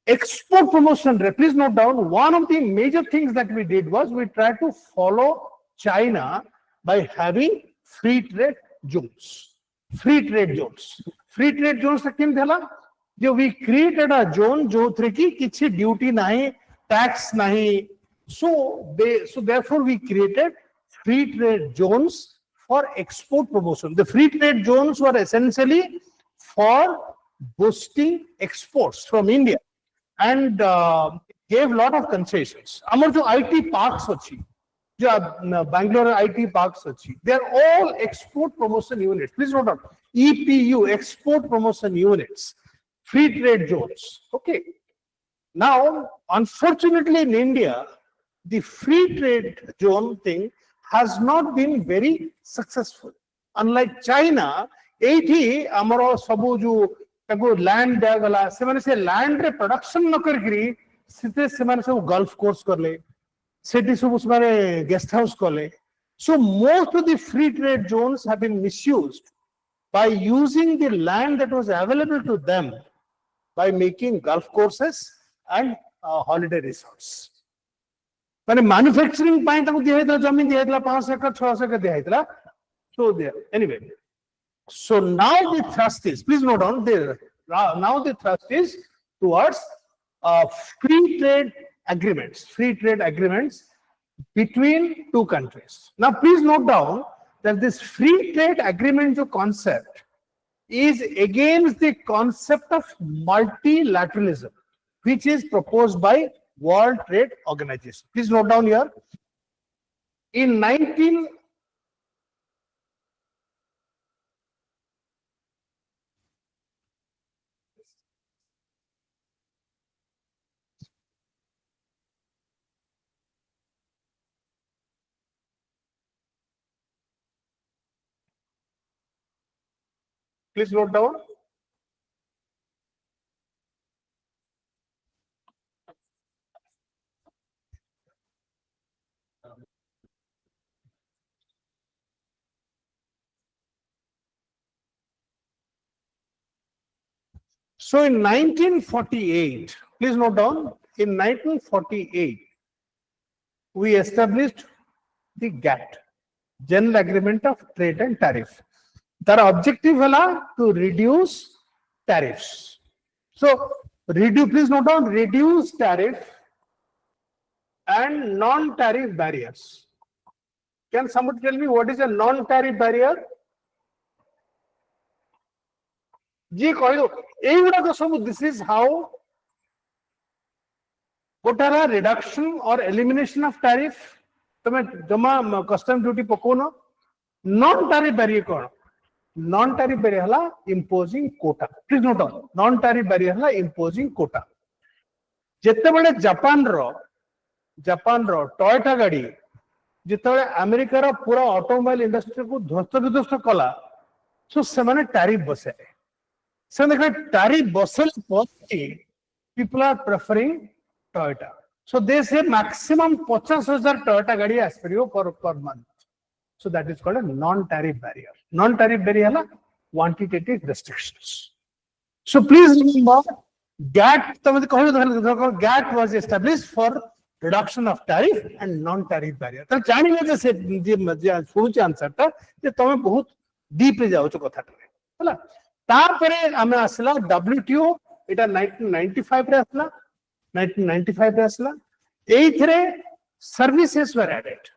Export promotion, please note down, one of the major things that we did was we tried to follow China by having free trade zones. Free trade zones. Free trade zones second thala, we created a zone jo ki kichhi duty nahi, tax nahi. So therefore we created free trade zones for export promotion. The free trade zones were essentially for boosting exports from India, and gave lot of concessions. Amar jo IT parks achi, jo Bangalore IT parks achi, they are all export promotion units. Please note down, EPU, export promotion units, free trade zones. Okay. Now, unfortunately in India, the free trade zone thing has not been very successful. Unlike China, 80 amaro sabu jo tago land diagala, semane se land re production no karikri, site semane se golf course karle, city sabu semane guest house karle. So most of the free trade zones have been misused by using the land that was available to them by making golf courses and holiday resorts. मैंने manufacturing point तक दिया था, जमीन दिया था 5 एकड़ 6 एकड़ दिया था. So there, anyway. So now the thrust is, please note down there. Now the thrust is towards free trade agreements between two countries. Now please note down that this free trade agreement concept is against the concept of multilateralism, which is proposed by World Trade Organization. Please note down here. In 19 please note down. So in 1948, please note down, in 1948, we established the GATT, General Agreement of Trade and Tariff. Their objective was to reduce tariffs. So, please note down, reduce tariff and non-tariff barriers. Can somebody tell me what is a non-tariff barrier? This is how what are a reduction or elimination of tariff. Custom duty pokona. Non-tariff barrier kona. Non-tariff barrier hala imposing quota. Please note down. Non-tariff barrier hala imposing quota. Jette bade Japan ro Toyota gadi. Jette bade America ro pura automobile industry ko dhwasta vidhwasta kala. So semane tariff base. So the tariff Bosel policy, people are preferring Toyota. So they say maximum 50,000 Toyota gadi aspiro per month. So that is called a non-tariff barrier. Non-tariff barrier is quantitative restrictions. So please remember, GATT was established for reduction of tariff and non-tariff barrier. So जानी में जैसे सोच answer टा जे तमे बहुत deep रे जाओ चो कथा टा होला तापरे हमें असला WTO इटा 1995 रे असला 1995 रे असला एइथरे services were added.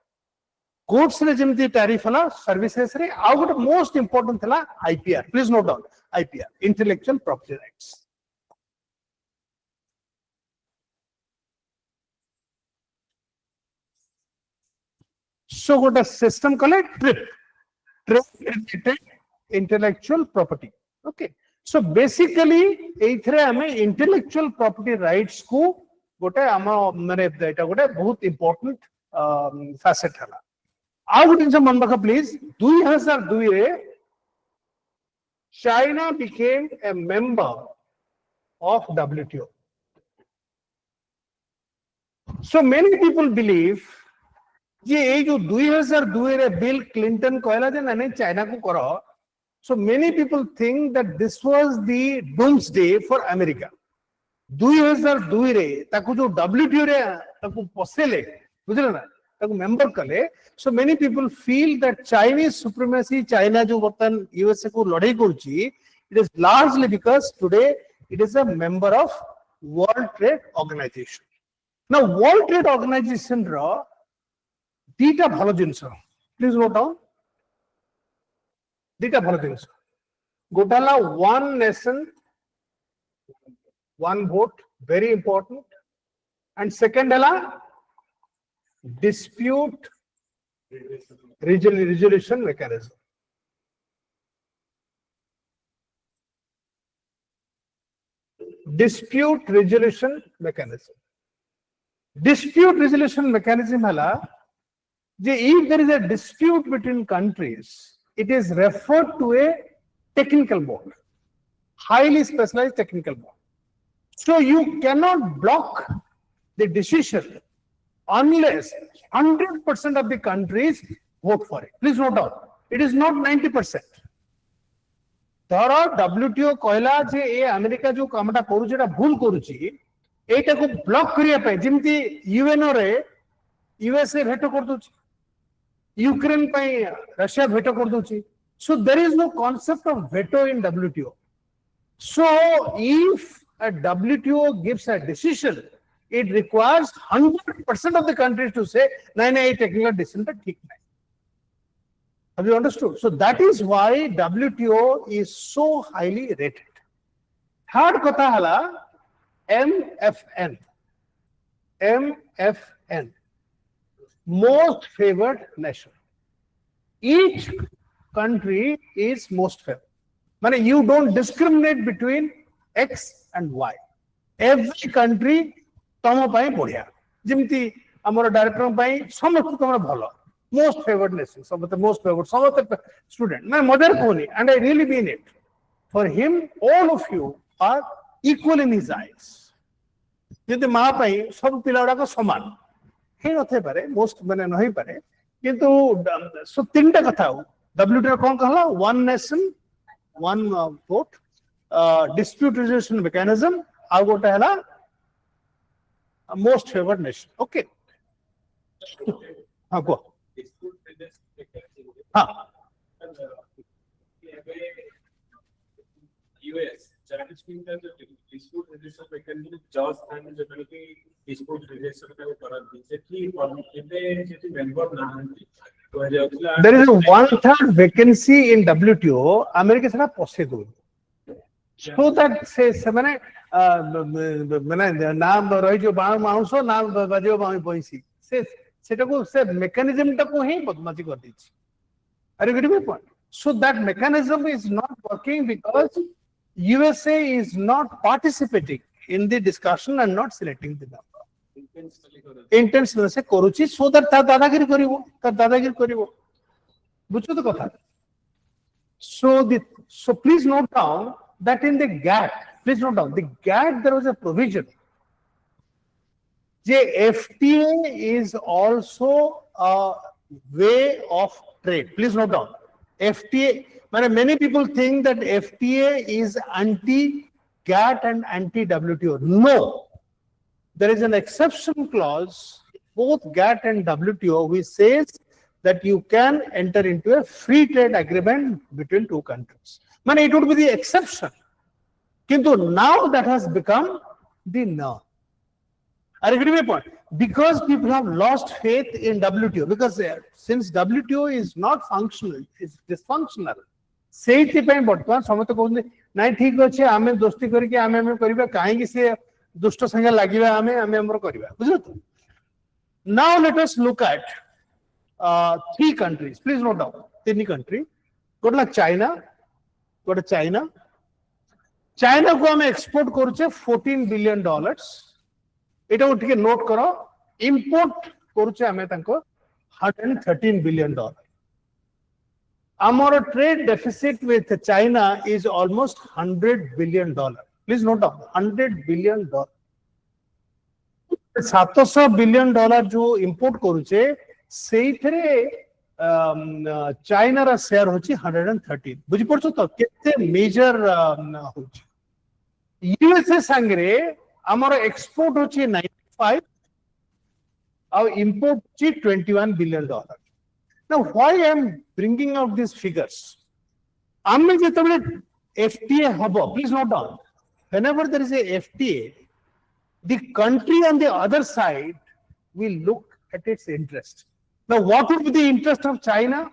Courts रे जेमती tariff होला services रे आउ गोटे most important थला IPR. Please note down IPR, intellectual property rights. So got a system called TRIP, related intellectual property. Okay. So basically, intellectual property rights को got a data got a बहुत important facet है. I would insert one please. 2002 China became a member of WTO. So many people believe ये जो 2002 रे bill Clinton कहला जे ना China को करो. So many people think that this was the doomsday for America. 2002 रे ताको जो WTO रे ताको पसेले बुझले ना ताको मेंबर कले. So many people feel that Chinese supremacy, China जो बर्तन USA को लड़ाई करूची, it is largely because today it is a member of World Trade Organization. Now World Trade Organization रा Dita bhalo jinso. Please note down. Dita bhalo jinso. Gotala one nation, one vote, very important. And second ela dispute resolution mechanism. Dispute resolution mechanism. Dispute resolution mechanism hala. If there is a dispute between countries, it is referred to a technical board, highly specialized technical board. So you cannot block the decision unless 100% of the countries vote for it. Please note down, it is not 90%. Thara WTO कहला जे A America जो कामटा करूची एटा भूल करूची एटा को block करिया पे जेमती UNO रे USA भेटो कर दोची Ukraine by Russia veto korduchi. So there is no concept of veto in WTO. So if a WTO gives a decision, it requires 100% of the countries to say, "Nahi, technical decision tak theek nahi." Have you understood? So that is why WTO is so highly rated. Third kotha hala MFN. MFN. Most favored nation. Each country is most favored. Meaning you don't discriminate between X and Y. Every country tamo pai bodhiya. Jimti amara director pai samastu tamara bhalo. Most favored nation. Samate most favored. Samate student. My mother koni, and I really mean it. For him, all of you are equal in his eyes. Jimti maa pai sab pila guda ko saman. Most men no pare. Kintu so tinta katha WTO kon kahala one nation, one vote, dispute resolution mechanism. Aw gota hala most favored nation. Okay. Ha go. Ha. US. Dispute resolution mechanism just and definitely dispute resolution there is a 1/3 vacancy in WTO. America is not possible. So that says mane naam rohijo bang mauso naam bajo bang poisi. Says seta ko se mechanism ta ko hi badmachi kar dichi. Are you getting my point? So that mechanism is not working because USA is not participating in the discussion and not selecting the number. Intentionally se koruchi so that ta dadagiri koribo. Bucho to kotha. So please note down that in the GATT, please note down, the GATT there was a provision. The FTA is also a way of trade. Please note down. FTA, many people think that FTA is anti-GATT and anti-WTO. No. There is an exception clause, both GATT and WTO, which says that you can enter into a free trade agreement between two countries. It would be the exception. Kintu now that has become the norm. Are you getting my point? Because people have lost faith in WTO, because since WTO is not functional, it's dysfunctional. ସେଇଥିପାଇଁ ବର୍ତ୍ତମାନ ସମସ୍ତେ କହୁଛନ୍ତି ନାଇଁ ଠିକ ଅଛି ଆମେ ଦୋସ୍ତି କରିକି ଆମେ କରିବା କାହିଁକି ସେ ଦୁଷ୍ଟ ସାଙ୍ଗେ ଲାଗିବା ଆମେ ଆମର କରିବା ବୁଝିଲ ତ now let us look at three countries. Please note down three countries. ଗୋଟେ ହେଲା ଚାଇନା को ଆମେ export କରୁଛେ $14 billion. ଏଟା ଟିକେ note କର import କରୁଛେ ଆମେ ତାଙ୍କ $113 billion. Our trade deficit with China is almost $100 billion. Please note down $100 billion. $700 billion जो import करूचे सेइथरे चाइना रा शेयर होची 113 बुझी पड़छो तो केते मेजर होची यूएसए संगरे हमर एक्सपोर्ट होची 95 और import होची $21 billion. Now why I am bringing out these figures? आमे जेतबेले FTA हबो, please note down, whenever there is a FTA, the country on the other side will look at its interest. Now, what would be the interest of China?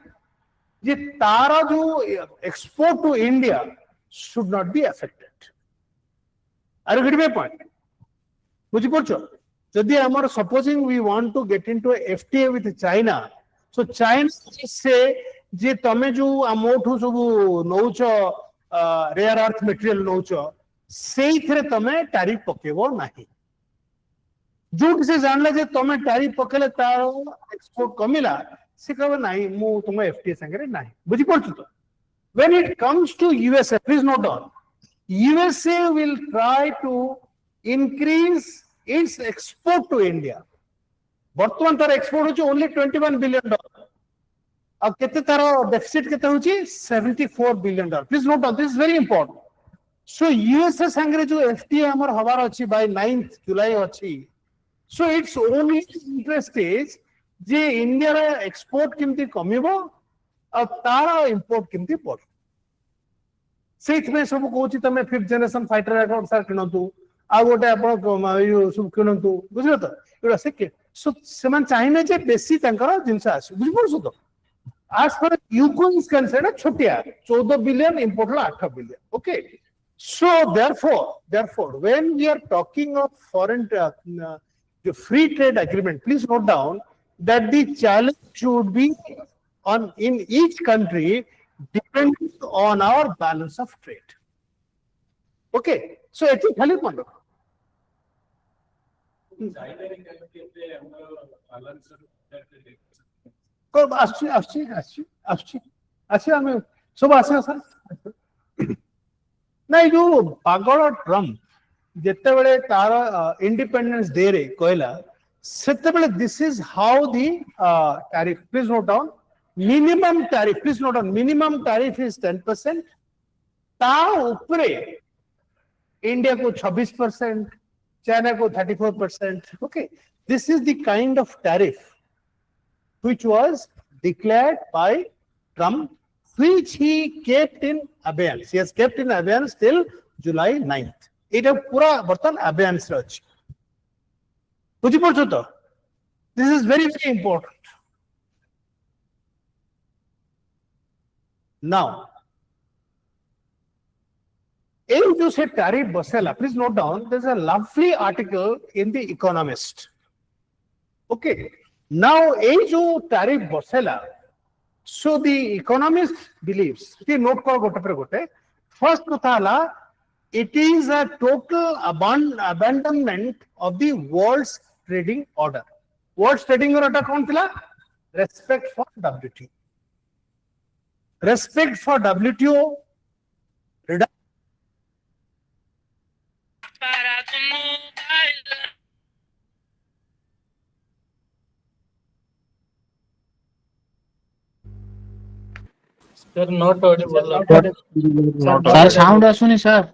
The Tara jo export to India should not be affected. Are you getting my point? Supposing we want to get into a FTA with China, so China say, je tame jo amounthu sobu noucho rare earth material noucho, seithre tame tariff pakebo nahi. जो किसी जानला जे तमे tariff पकेले तारो export कमिला से कहबे नाही मु तुमे FTA संगे नाही बुझी पड़छ तो when it comes to USA, please note down, USA will try to increase its export to India. वर्तमान तार एक्सपोर्ट होची only $21 billion. अब केते तारो डेफिसिट केते होची $74 billion. Please note down, this is very important. So USA संगे जो FTA हमर हवार अछि by 9th July अछि. So its only interest is J India रे एक्सपोर्ट किमती कमिबो और तारा इंपोर्ट किमती पड़ सेथ में सब कोची तमे 5th generation fighter aircraft sir किनंतु आ गोटे आपण यो सब किनंतु बुझलो त एटा से सो सेमान चाहिने जे बेसी तंकर जिंस आसी बुझ पड़सो तो as far as UCO is concerned छोटिया 14 billion import La 8 billion. Okay, so therefore when we are talking of foreign the free trade agreement, please note down that the challenge should be on in each country depending on our balance of trade. Okay, so it's a khali point. Trump जेतेबेले तार independence day रे कहला सेतेबेले this is how the tariff please note down minimum tariff please note down minimum tariff is 10%. ता ऊपरे India को 26%, China को 34%. Okay, this is the kind of tariff which was declared by Trump, which he kept in abeyance. He has kept in abeyance till July 9th. এটা পুরা বর্তমান অ্যাবেয়ান্স আছে বুঝি পড়ছো তো this is very very important now এই যে সে ট্যারিফ বসেলা please note down there is a lovely article in the Economist. Okay, now এই যে ট্যারিফ বসেলা সো দি ইকোনমিস্ট বিলিভস কি নোট করো গোটে পরে গোটে. ফার্স্ট কথা হলা it is a total abandonment of the world's trading order. World's trading order kaun thila? Respect for WTO. Respect for WTO, Sir, not audible. Sir, sound asuni sir.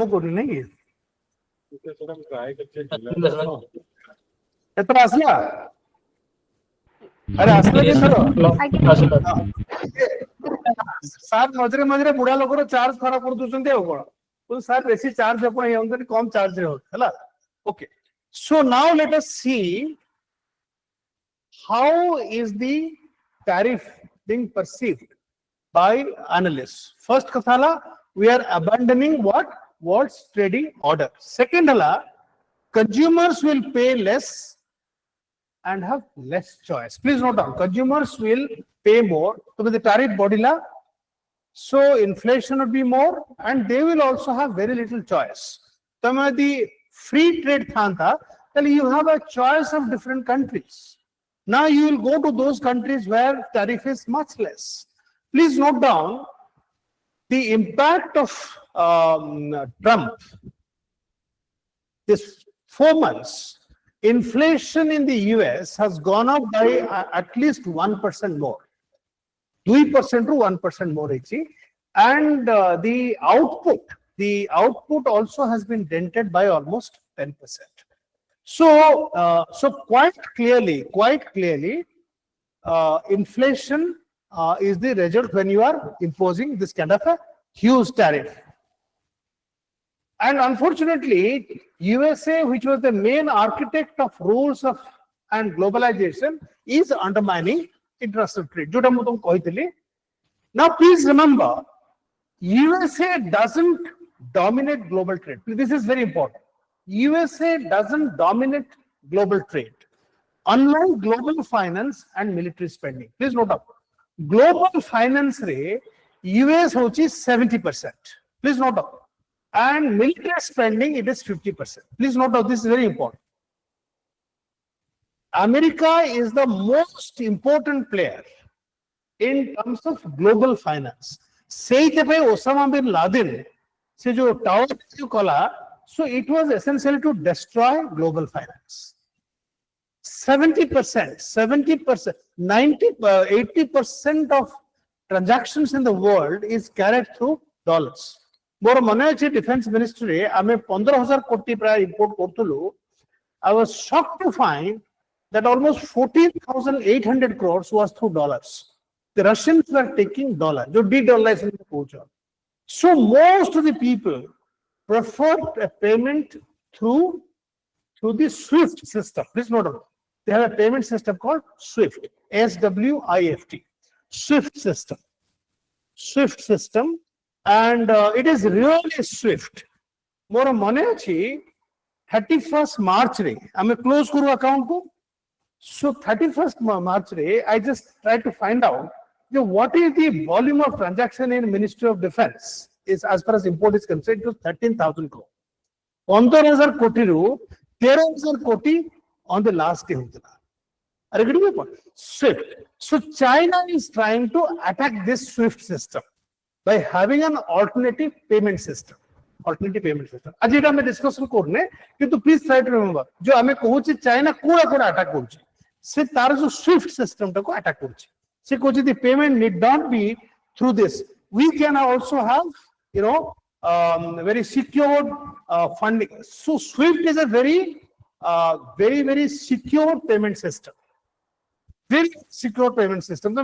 करू नाही थोड़ा ट्राई करके एतर असला अरे असला की सार मझे मझे बुढ़ा लोकर चार्ज खराब कर दूसरी आ कौन सार बेसी चार्ज अपन कम चार्ज रे होला okay so now let us see how is the tariff being perceived by analysts. First kathala, we are abandoning what's trading order. Second hala, consumers will pay less and have less choice. Please note down, consumers will pay more. So with the tariff body la, so inflation would be more and they will also have very little choice. So when the free trade thanta, then you have a choice of different countries. Now you will go to those countries where tariff is much less. Please note down the impact of Trump. This 4 months, inflation in the US has gone up by at least 1% more. 2% to 1% more, and the output also has been dented by almost 10%. So, quite clearly, inflation is the result when you are imposing this kind of a huge tariff. And unfortunately, USA, which was the main architect of rules of and globalization, is undermining international trade. Now, please remember, USA doesn't dominate global trade. This is very important. USA doesn't dominate global trade. Unlike global finance and military spending. Please note up. Global finance rate, US is 70%. Please note up. And military spending, it is 50%. Please note up, this is very important. America is the most important player in terms of global finance. Say Osama bin Laden, se jo tower kala, so it was essentially to destroy global finance. 70%, 90, 80% of transactions in the world is carried through dollars. More money defense ministry, ame 15,000 koti pra import kortulu. I was shocked to find that almost 14,800 crores was through dollars. The Russians were taking dollar, jo de-dollarization approach. So most of the people preferred a payment through the SWIFT system. Please note down. They have a payment system called SWIFT, SWIFT, SWIFT system. SWIFT system, and it is really SWIFT. More money achi 31st March re, I close kuru account ko. So 31st March re, I just tried to find out what is the volume of transaction in Ministry of Defense. Is as far as import is concerned, it was 13,000 crore. 15,000 koti ru 13,000 koti on the last day. Are you getting my point? SWIFT. So China is trying to attack this SWIFT system by having an alternative payment system. Alternative payment system. As we discuss korne, but please try to remember. Jo ame kohuchi China koda attack korchi. Se tar jo SWIFT system ta ko attack korchi. Se kohuchi the payment need not be through this. We can also have, very secure funding. So SWIFT is a very, very secure payment system. Very secure payment system.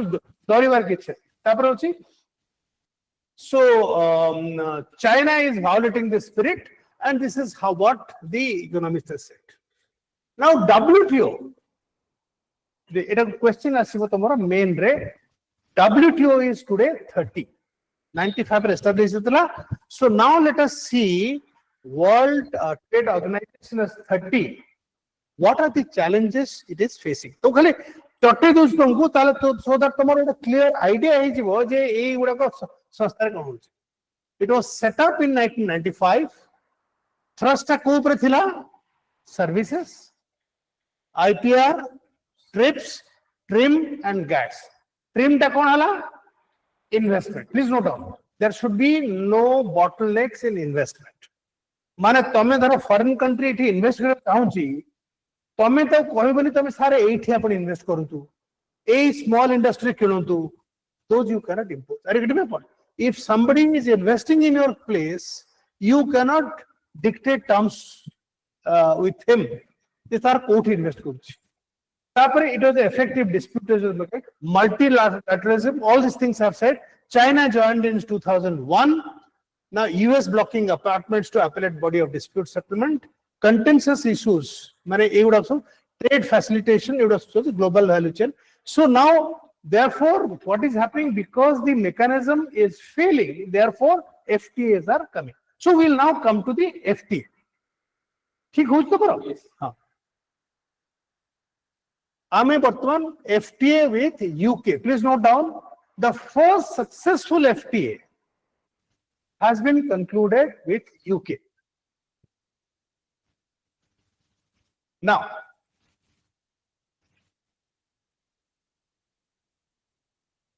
So China is violating the spirit, and this is what the economists have said. Now WTO. It a question main rate. WTO is today 30. 95 established. So now let us see World Trade Organization as 30. What are the challenges it is facing? तो खाली चटे दूस तुमको ताले तो so that तुम्हारा एक clear idea है जी वो जे ये उड़ा को संस्था कौन होती? It was set up in 1995. Thrust का को ऊपर थिला services, IPR, TRIPS, TRIM and GATS. TRIM टा कौन हला? Investment. Please note down. There should be no bottlenecks in investment. माने तमें धरो foreign country इठी invest करना चाहूँ जी, तमें तो कोई बनी तमें सारे इठी अपन invest करूँ तू, a small industry किलों तू, those you cannot impose. Are you getting my point? If somebody is investing in your place, you cannot dictate terms with him. This are court invest करूँ. It was an effective dispute resolution. Multilateralism, all these things have said. China joined in 2001. Now, US blocking apartments to appellate body of dispute settlement. Contentious issues, it would also trade facilitation, it would also the global value chain. So now, therefore, what is happening? Because the mechanism is failing, therefore, FTAs are coming. So we'll now come to the FTA. ठीक हो तो करो. हाँ. आमे वर्तमान FTA with UK. Please note down, the first successful FTA has been concluded with UK. Now,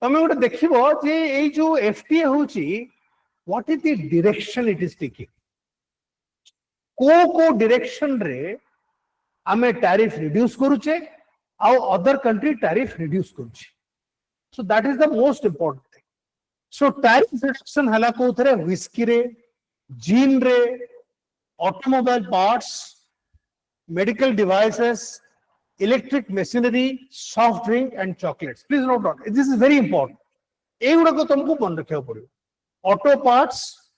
तमें उटे देखिबो जे एई जो FTA होची, what is the direction it is taking? को direction रे आमे tariff reduce करूचे, our other country tariff reduce करूचे. So that is the most important thing. So tariff reduction hala ko uthare whiskey re, gin re, automobile parts, medical devices, electric machinery, soft drink and chocolates. Please note down. This is very important. ए गुड़ा को तुमको मन रखियो पड़ियो. Auto parts,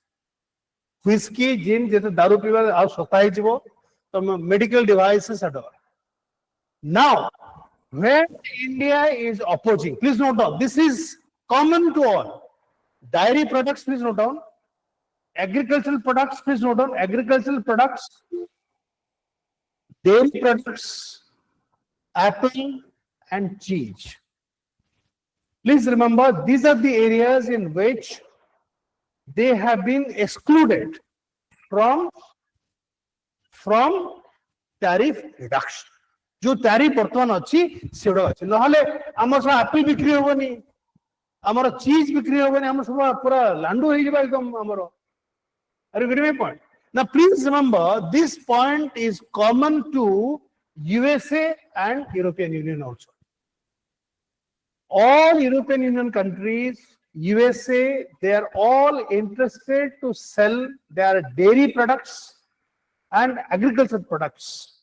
whiskey, gin, जैसे दारू पीवा आप सोताई जीवो, तो medical devices अडो. Now, where India is opposing, please note down, this is common to all. Dairy products, please note down. Agricultural products, please note down. Agricultural products, dairy products, apple and cheese. Please remember, these are the areas in which they have been excluded from tariff reduction. जो tariff वर्तमान अच्छी shadow अच्छी नहले आमर सब Apple बिक्री होबनी आमर चीज बिक्री होबनी आमर सब पूरा लांडू हे जिबा एकदम आमर अरे very my point now please remember this point is common to USA and European Union also. All European Union countries, USA, they are all interested to sell their dairy products and agricultural products.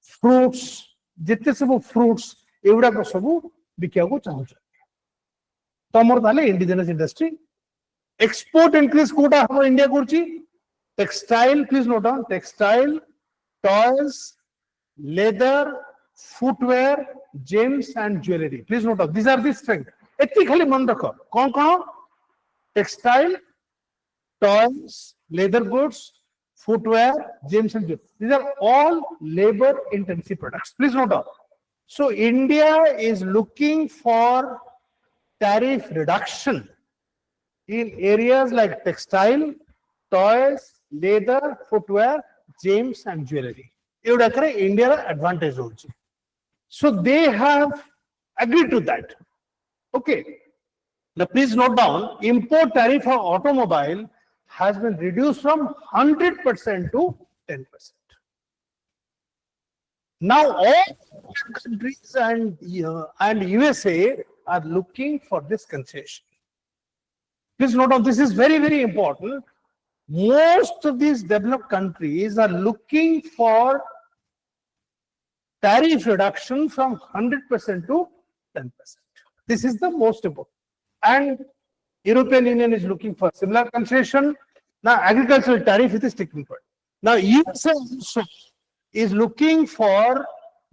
Fruits, जितने सब fruits, एवढा को सब बिकिया को चाहूँगा. तो हमारे ताले indigenous industry, export increase Kota हमारे India कुर्ची, textile, please note down, textile, toys, leather, footwear, gems and jewelry. Please note down, these are the strength. इतनी खाली मन रखो, कौन-कौन? Textile, toys, leather goods, footwear, gems and jewelry. These are all labor-intensive products. Please note down. So India is looking for tariff reduction in areas like textile, toys, leather, footwear, gems and jewelry. India advantage also. So they have agreed to that. Okay. Now please note down, import tariff for automobile has been reduced from 100% to 10%. Now all countries and USA are looking for this concession. Please note down, this is very, very important. Most of these developed countries are looking for tariff reduction from 100% to 10%. This is the most important. And European Union is looking for similar concession. Now, agricultural tariff is sticking point. Now, USA also is looking for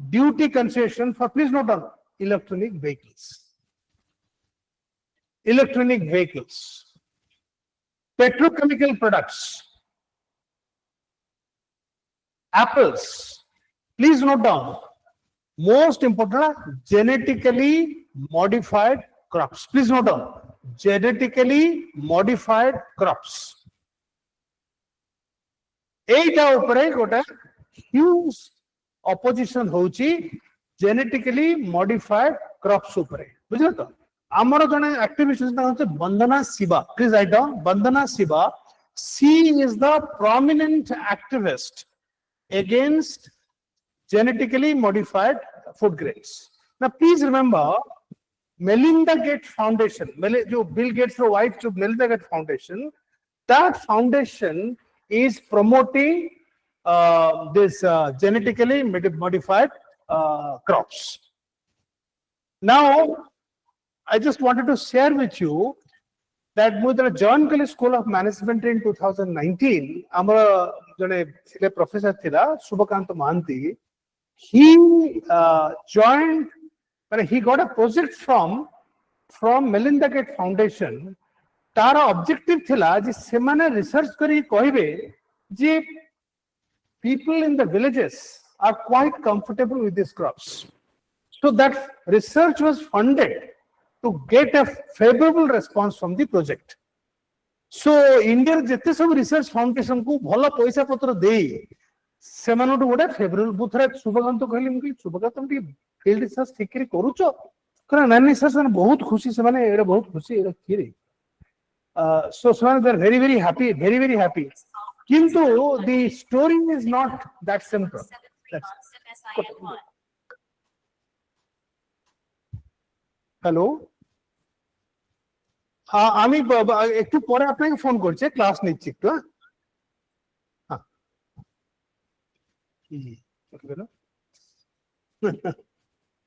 duty concession for, please note down, electronic vehicles. Electronic vehicles. Petrochemical products. apples. Please note down. Most important, genetically modified crops. Please note down. Genetically modified crops. Eight upare gote huge opposition hochi genetically modified crops upare. Bujhla to? Amara jane activist na hoche Bandana Siba. Please write down. Bandana Siba. She is the prominent activist against genetically modified food grains. Now, please remember, Melinda Gates Foundation, Bill Gates' wife, Melinda Gates Foundation, that foundation is promoting this genetically modified crops. Now, I just wanted to share with you that Mudra John Kelly School of Management in 2019, our professor Thila, Subhakanta Mahanti, he joined, he got a project from Melinda Gates Foundation. Tara objective thila je semane research kari kohibe je people in the villages are quite comfortable with these crops. So that research was funded to get a favorable response from the project. So India jete sab research foundation ko bhala paisa patra dei semanu to gote favorable buthra Subhakanto कहली मुकी Subhakanto की field research ठीक करी करूचो करा नानी research मैंने बहुत खुशी से मैंने एरा बहुत खुशी एरा किरी so they're very very happy, very very happy. Kintu the story is not that simple. Hello. আমি একটু পরে আপনাকে ফোন করছি ক্লাস নিচ্ছি একটু হ্যাঁ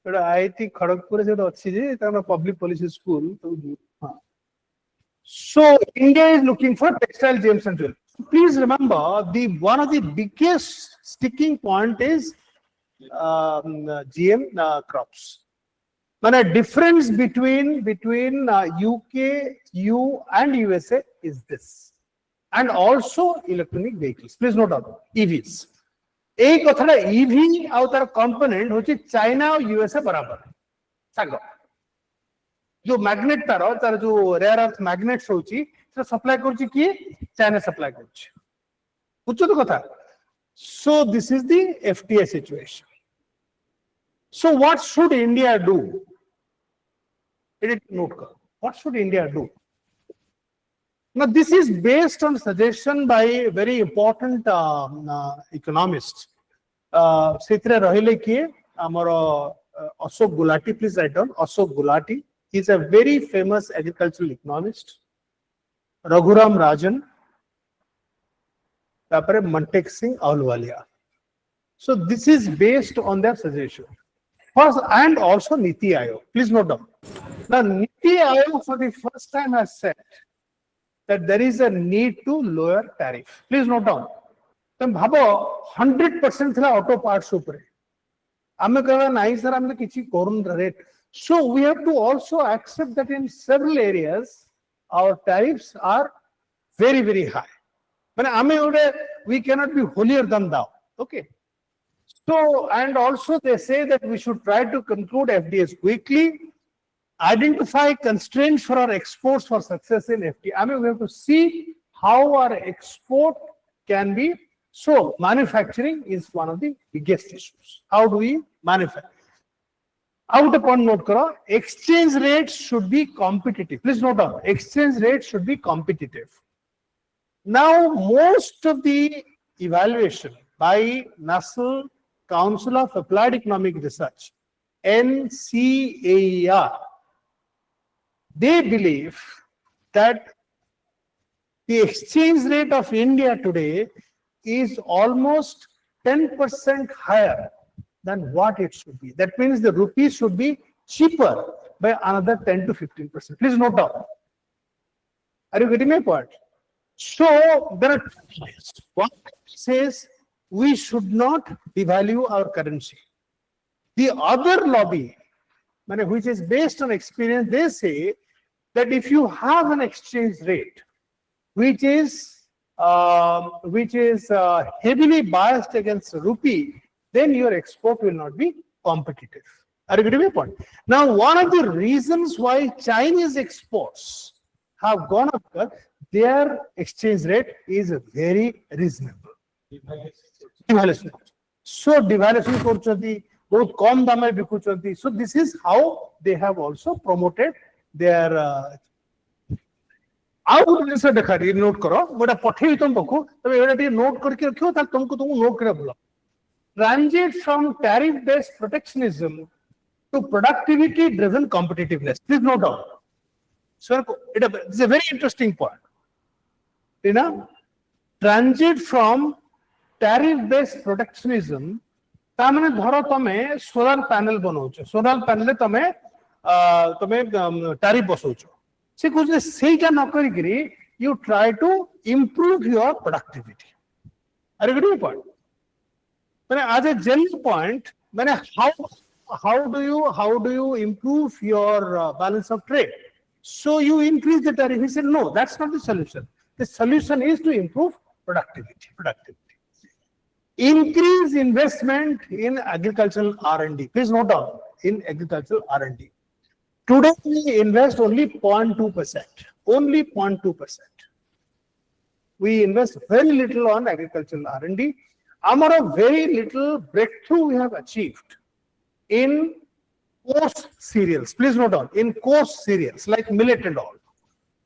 এটা আইআইটি খড়গপুরে যেটা আছে যে এটা পাবলিক পলিসি স্কুল হ্যাঁ So India is looking for textile gems and jewelry. Please remember, one of the biggest sticking point is GM crops. But a difference between UK, EU and USA is this, and also electronic vehicles. Please note down EVs. A kothara EV out our component which is China or USA barabar. Sago. जो magnet तार जो rare earth magnets होची से supply करची की China supply करची बुझছো तो कथा so this is the FTA situation. So what should India do? Note what should India do? Now this is based on suggestion by a very important economist setre rahile kiye amaro Ashok Gulati. Please write down Ashok Gulati. He's a very famous agricultural economist. Raghuram Rajan, Mantek Singh Ahluwalia. So this is based on their suggestion. First, and also Niti Aayog. Please note down. Now Niti Aayog for the first time has said that there is a need to lower tariff. Please note down. Then bhabo 100% thila auto parts upare. Ame kava nahi sir ame kichi korun rate. So we have to also accept that in several areas our tariffs are very very high. But we cannot be holier than thou. Okay. So and also they say that we should try to conclude FDAs quickly, identify constraints for our exports for success in FTA. We have to see how our export can be. So manufacturing is one of the biggest issues. How do we manufacture? Out upon note karo, exchange rates should be competitive. Please note down, exchange rates should be competitive. Now, most of the evaluation by National Council of Applied Economic Research, NCAER, they believe that the exchange rate of India today is almost 10% higher than what it should be. That means the rupees should be cheaper by another 10 to 15%. Please note down. Are you getting my point? So there are two ways. One says we should not devalue our currency. The other lobby, which is based on experience, they say that if you have an exchange rate which is which is heavily biased against rupee, then your export will not be competitive. Are you getting my point? Now, one of the reasons why Chinese exports have gone up, because their exchange rate is very reasonable. Devaluation. So devaluation korchandi, both कम दाम में बिकुचंती. So this is how they have also promoted their आउ जिनिस देखा रि note करो मोटा पठेई तुम पखु तबे एटा टी नोट करके रखियो ताल तुमको नोट करे बोलो. Transit from tariff based protectionism to productivity driven competitiveness. Please note down. So this is a very interesting point. You know, transit from tariff based protectionism तामने धरो तमे सोलर पैनल बनौछ. सोलर पैनल तमे tariff बसौछ. से कुछ सेटा न करिकरी you try to improve your productivity. Are you getting the point? As a general point, how do you improve your balance of trade? So you increase the tariff. He said, no, that's not the solution. The solution is to improve productivity. Increase investment in agricultural R&D. Please note down, in agricultural R&D. Today we invest only 0.2%. Only 0.2%. We invest very little on agricultural R&D. Amara very little breakthrough we have achieved in coarse cereals. Please note down, in coarse cereals like millet and all.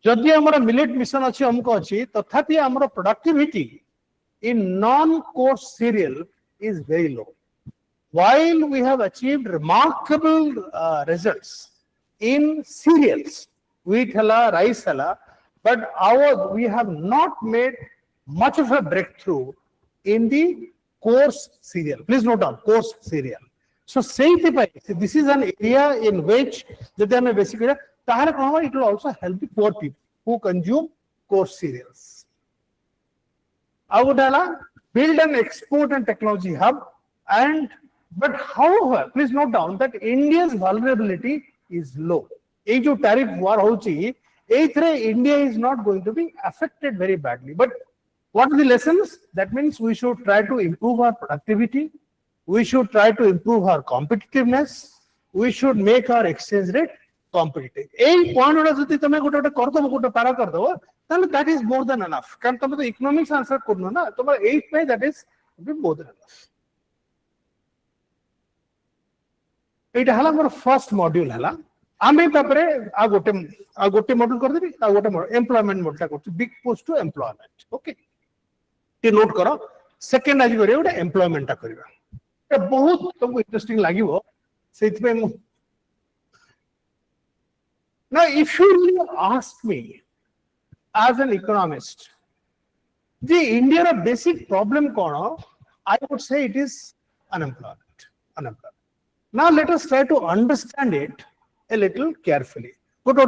Jodi amara millet mission achi amko achi, tathapi amara productivity in non-coarse cereal is very low. While we have achieved remarkable results in cereals, wheat hala, rice hala, but we have not made much of a breakthrough in the coarse cereal. Please note down, coarse cereal. So this is an area in which it will also help the poor people who consume coarse cereals. I would build an export and technology hub, but however, please note down that India's vulnerability is low. If you tariff war, India is not going to be affected very badly. But what are the lessons? That means we should try to improve our productivity. We should try to improve our competitiveness. We should make our exchange rate competitive. That is more than enough. The economics answer that is more than enough. It is first module. आमे तापरे आ गोटे model कर देबी आ गोटे employment model करछ big post to employment. Okay टी note करो. सेकंड आज करे ओटे एम्प्लॉयमेंट ता करबा. ए बहुत तुमको इंटरेस्टिंग लागिवो सेति पे. Now if you really ask me as an economist, the India basic problem kono, I would say it is unemployment. Now let us try to understand it a little carefully. Go to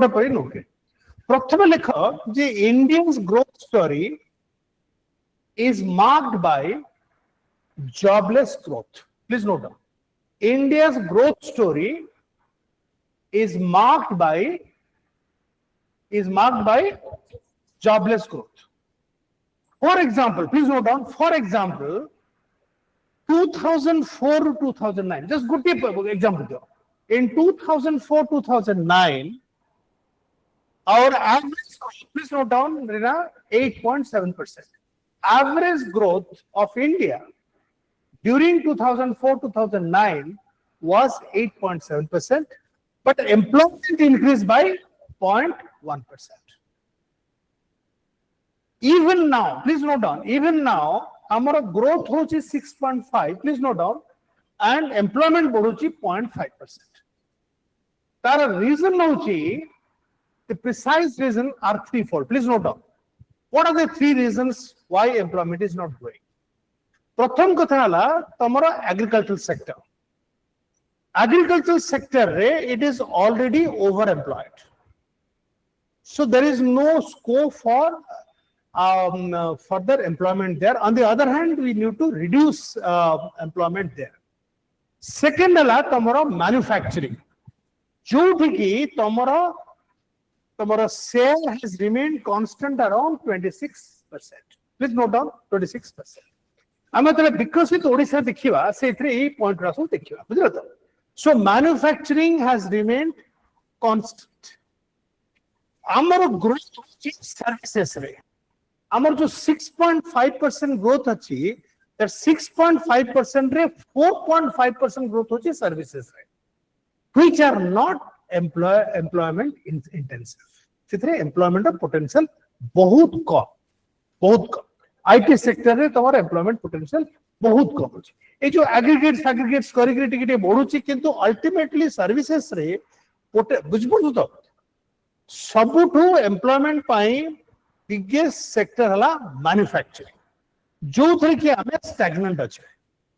the India's growth story is marked by jobless growth. Please note down. India's growth story is marked by jobless growth. For example, please note down. For example, 2004 to 2009. Just good example. In 2004-2009, our average growth, please note down, 8.7%. Average growth of India during 2004-2009 was 8.7%, but employment increased by 0.1%. Even now, please note down, even now, our growth is 6.5, please note down, and employment is 0.5%. The reason the precise reason are threefold. Please note down. What are the three reasons why employment is not growing? Pratham katha hala tamara agricultural sector. Agricultural sector it is already overemployed. So there is no scope for further employment there. On the other hand, we need to reduce employment there. Second hala tamara manufacturing. Jodhiki tamara sale has remained constant around 26%. Please note down 26%. आम विकसित ओडिशा देखिबा सेथरे ए point Raso देखिबा बुझलो तो सो manufacturing has remained constant आमर growth services रे आमर जो 6.5% ग्रोथ अछि दैट 6.5% रे 4.5% ग्रोथ होछि सर्विसेस रे which are not employment intensive सेथरे एम्प्लॉयमेंट पोटेंशियल बहुत कम आईटी सेक्टर रे तमर एम्प्लॉयमेंट पोटेंशियल बहुत कम अछि ए जो एग्रीगेट्स करिक टिके बढ़ुछि किंतु अल्टीमेटली सर्विसेस रे बुझबो तो सबुठु एम्प्लॉयमेंट पाई बिगेस्ट सेक्टर हला मैन्युफैक्चरिंग जो थरे कि हमें स्टैग्नेंट अछि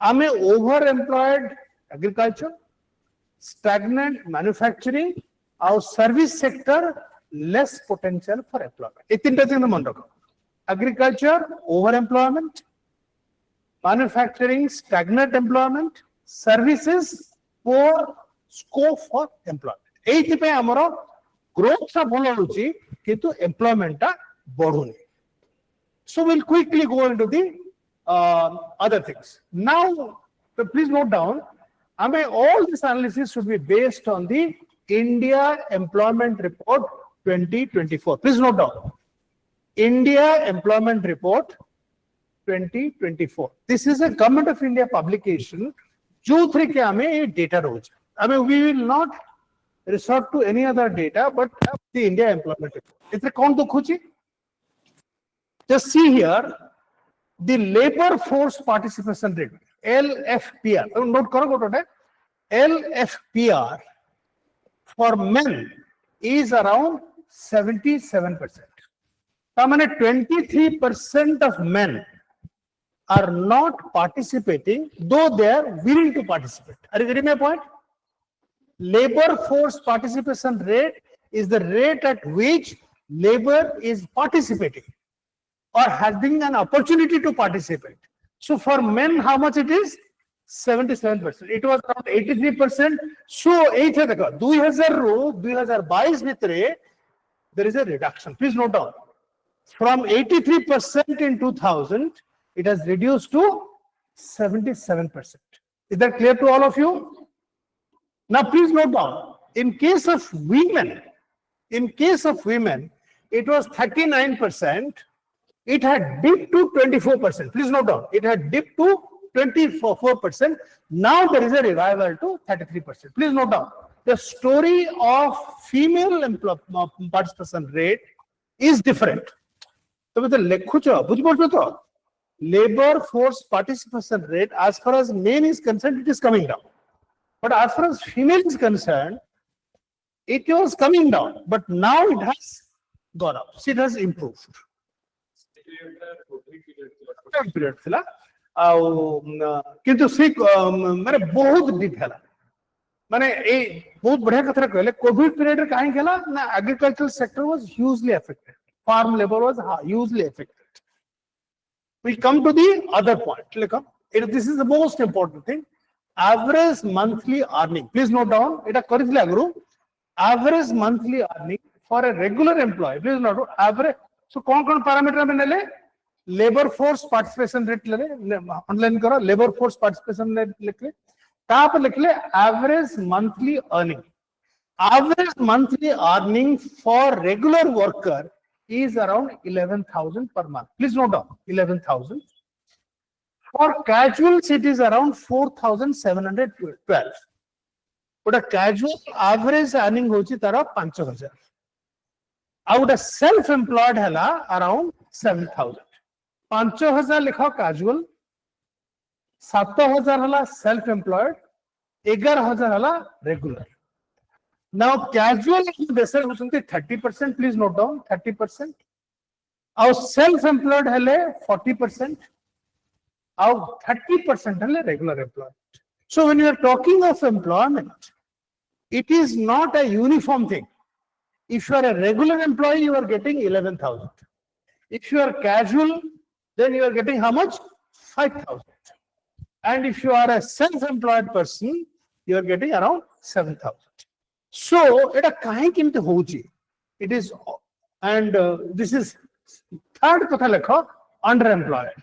हमें over employed agriculture stagnant manufacturing और service sector less potential for employment ए तीनटा थिंग मन रखो agriculture overemployment, manufacturing stagnant employment, services poor scope for employment एथि पे हमरो ग्रोथ सा भलो होची किंतु एम्प्लॉयमेंट ता बढ़ुनी so we'll quickly go into the other things now please note down all this analysis should be based on the India Employment Report 2024 please note down India Employment Report 2024. This is a Government of India publication. जो three के हमें data rose. We will not resort to any other data, but have the India Employment Report. इतने कौन तो खुची? Just see here the labor force participation rate (LFPR). Note करो कोटो है. LFPR for men is around 77%. 23% of men are not participating, though they are willing to participate. Are you getting my point? Labor force participation rate is the rate at which labor is participating or having an opportunity to participate. So for men, how much it is? 77%. It was around 83%. So 2022 there is a reduction. Please note down. From 83% in 2000, it has reduced to 77%. Is that clear to all of you? Now, please note down. In case of women, it was 39%. It had dipped to 24%. Please note down. It had dipped to 24%. Now there is a revival to 33%. Please note down. The story of female participation rate is different. Labor force participation rate, as far as men is concerned, it is coming down. But as far as female is concerned, it was coming down. But now it has gone up. So it has improved. Period thila. किंतु सी माने बहुत deep हैला माने ए बहुत बढ़िया कथरा कहले Covid period रे काहे केला ना agricultural sector was hugely affected farm labor was hugely affected. We come to the other point. This is the most important thing. Average monthly earning. Please note down. Average monthly earning for a regular employee. Please note down. Average. So, कौन parameter में ले? Labor force participation rate ले. Online करो. Labor force participation rate लिख ले. कहाँ पर लिख ले? Average monthly earning. Average monthly earning for regular worker is around 11,000 per month. Please note down 11,000. For casuals, it is around 4,712. But a casual average earning hochi tara 5,000. I would a self-employed hela around 7,000. 5,000 likha casual, 7,000 hela self-employed, 11,000 hela regular. Now, casual vessel 30%. Please note down 30%. Our self-employed hale 40%. Our 30% hale regular employment. So, when you are talking of employment, it is not a uniform thing. If you are a regular employee, you are getting 11,000. If you are casual, then you are getting how much? 5,000. And if you are a self-employed person, you are getting around 7,000. So, it is, and this is third katha lekha, underemployed.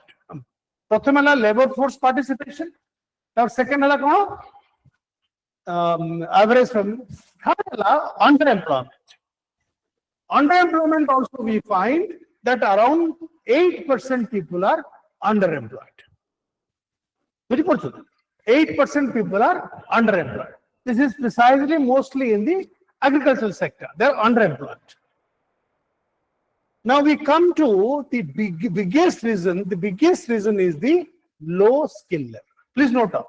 प्रथम है labour force participation, और second है कौन average family, third है underemployment. Underemployment also we find that around 8% people are underemployed. 8% people are underemployed. This is precisely mostly in the agricultural sector. They are underemployed. Now we come to the biggest reason. The biggest reason is the low skill level. Please note down.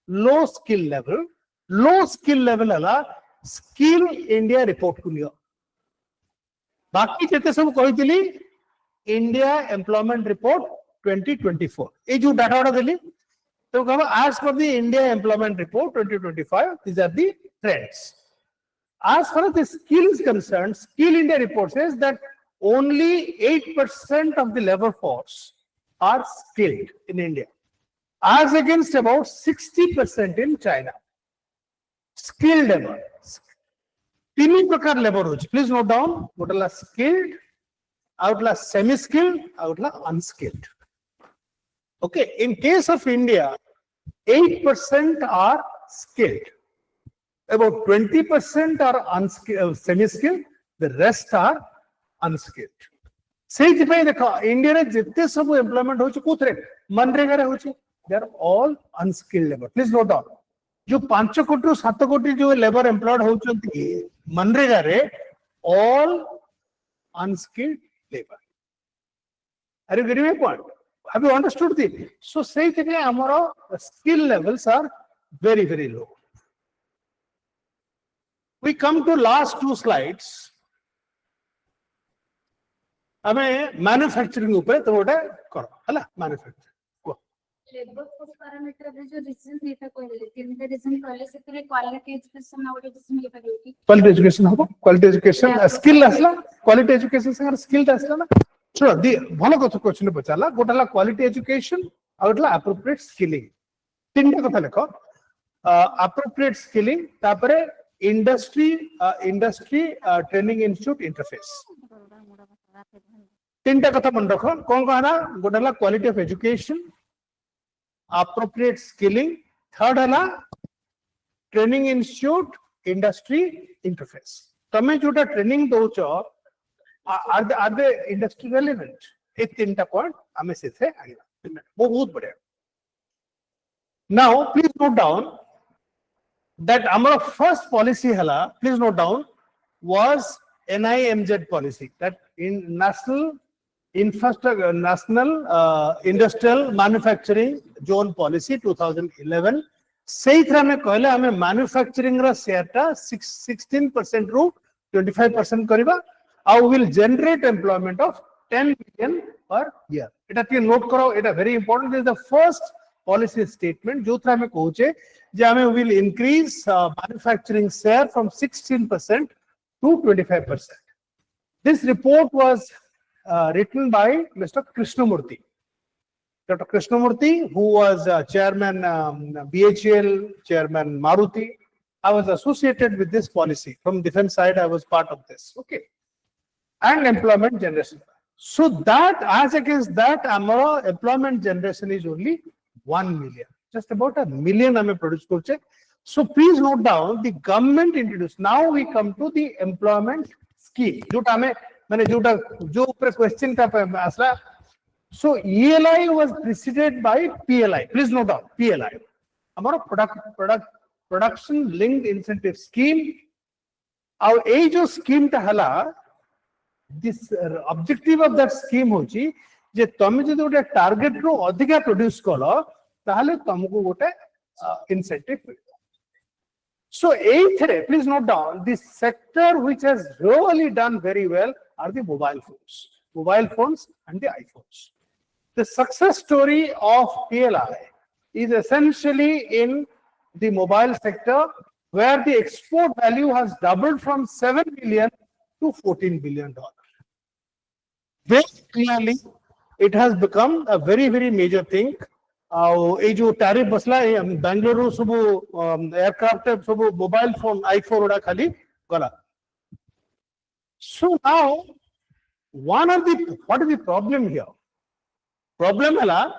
Low skill level. Low skill level ala Skill India report को लिया. बाकी जितने सब कोई दिली India Employment Report 2024. ये जो data वाला दिली तो कहा as per the India Employment Report 2025, these are the trends. As far as the skill is concerned, Skill India report says that only 8% of the labor force are skilled in India, as against about 60% in China. Skilled labor. तीन प्रकार labour होची. Please note down. गोटला skilled, outla semi-skilled, outla unskilled. Okay. In case of India, 8% are skilled. About 20% are unskilled, semi-skilled. The rest are unskilled. Say India re jitne sab employment hochi kuthre MNREGA रे होची. They are all unskilled labor. Please note down. जो 5 कोटी 7 कोटी जो labour employed होचंती MNREGA रे all unskilled labor. Are you getting my point? Have you understood this? So say that our skill levels are very, very low. We come to last two slides. हमें manufacturing ऊपर तो वोटे करो, है ना? Manufacturing. Labour force parameter रे जो reason देता कोई तीन रीजन कहले से पूरे क्वालिटी एजुकेशन और रीजन ये परियो की क्वालिटी एजुकेशन हो, क्वालिटी एजुकेशन स्किल असला, क्वालिटी एजुकेशन से स्किल असला ना. चलो दी भलो कथा क्वेश्चन पचाला गोटाला क्वालिटी एजुकेशन आउटला एप्रोप्रिएट स्किलिंग. तीनटा कथा लेखो. एप्रोप्रिएट स्किलिंग तापरे इंडस्ट्री ट्रेनिंग इंस्टीट्यूट इंटरफेस. तीनटा कथा मन रखो. कौन कहना गोटाला quality of education, appropriate skilling, third है ना training institute, industry interface. तमें जोटा training दो चो are the industry relevant? ये तीनटा point हमें सीधे आगे वो बहुत बड़े. Now please note down that our first policy हला, please note down, was NIMZ policy, that in National Industrial Manufacturing Zone Policy 2011. सही तरह में कहले हमें मैन्युफैक्चरिंग रा शेयरटा 16% रू 25% करिबा. I will generate employment of 10 million per year. Etah T note करो. एटा very important. This is the first policy statement जो तरह में कहूचे जे हमें will increase manufacturing share from 16% to 25%. This report was written by Mr. Krishnamurthy. Dr. Krishnamurthy, who was chairman BHEL, chairman Maruti. I was associated with this policy. From defense side, I was part of this. Okay. And employment generation. So that, as against that, our employment generation is only 1 million. Just about 1 million hame produce korche. So please note down, the government introduced. Now we come to the employment scheme. मैंने जो ऊपर question का असला. So ELI was preceded by PLI. Please note down PLI. हमारा production linked incentive scheme. और ये जो scheme टा हला, this objective of that scheme होची जे तमे जो गोटे टारगेट रो अधिका प्रोड्यूस कलो ताहले तुमको गोटे incentive. So eighth, please note down, the sector which has really done very well are the mobile phones and the iPhones. The success story of PLI is essentially in the mobile sector, where the export value has doubled from 7 billion to $14 billion. Very clearly, it has become a very, very major thing. ये जो tariff बसला बेंगलुरु सब aircraft सब mobile phone iPhone उड़ा खाली गला. So now what is the problem here? Problem है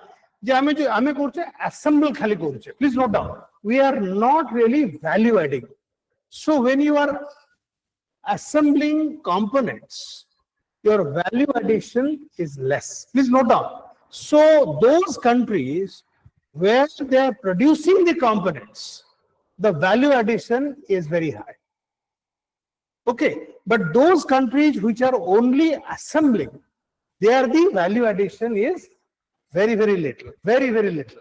जे आमे करछे assemble खाली करछे. Please note down. We are not really value adding. So when you are assembling components, your value addition is less. Please note down. So those countries where they are producing the components, the value addition is very high. Okay, but those countries which are only assembling, there the value addition is very, very little, very, very little.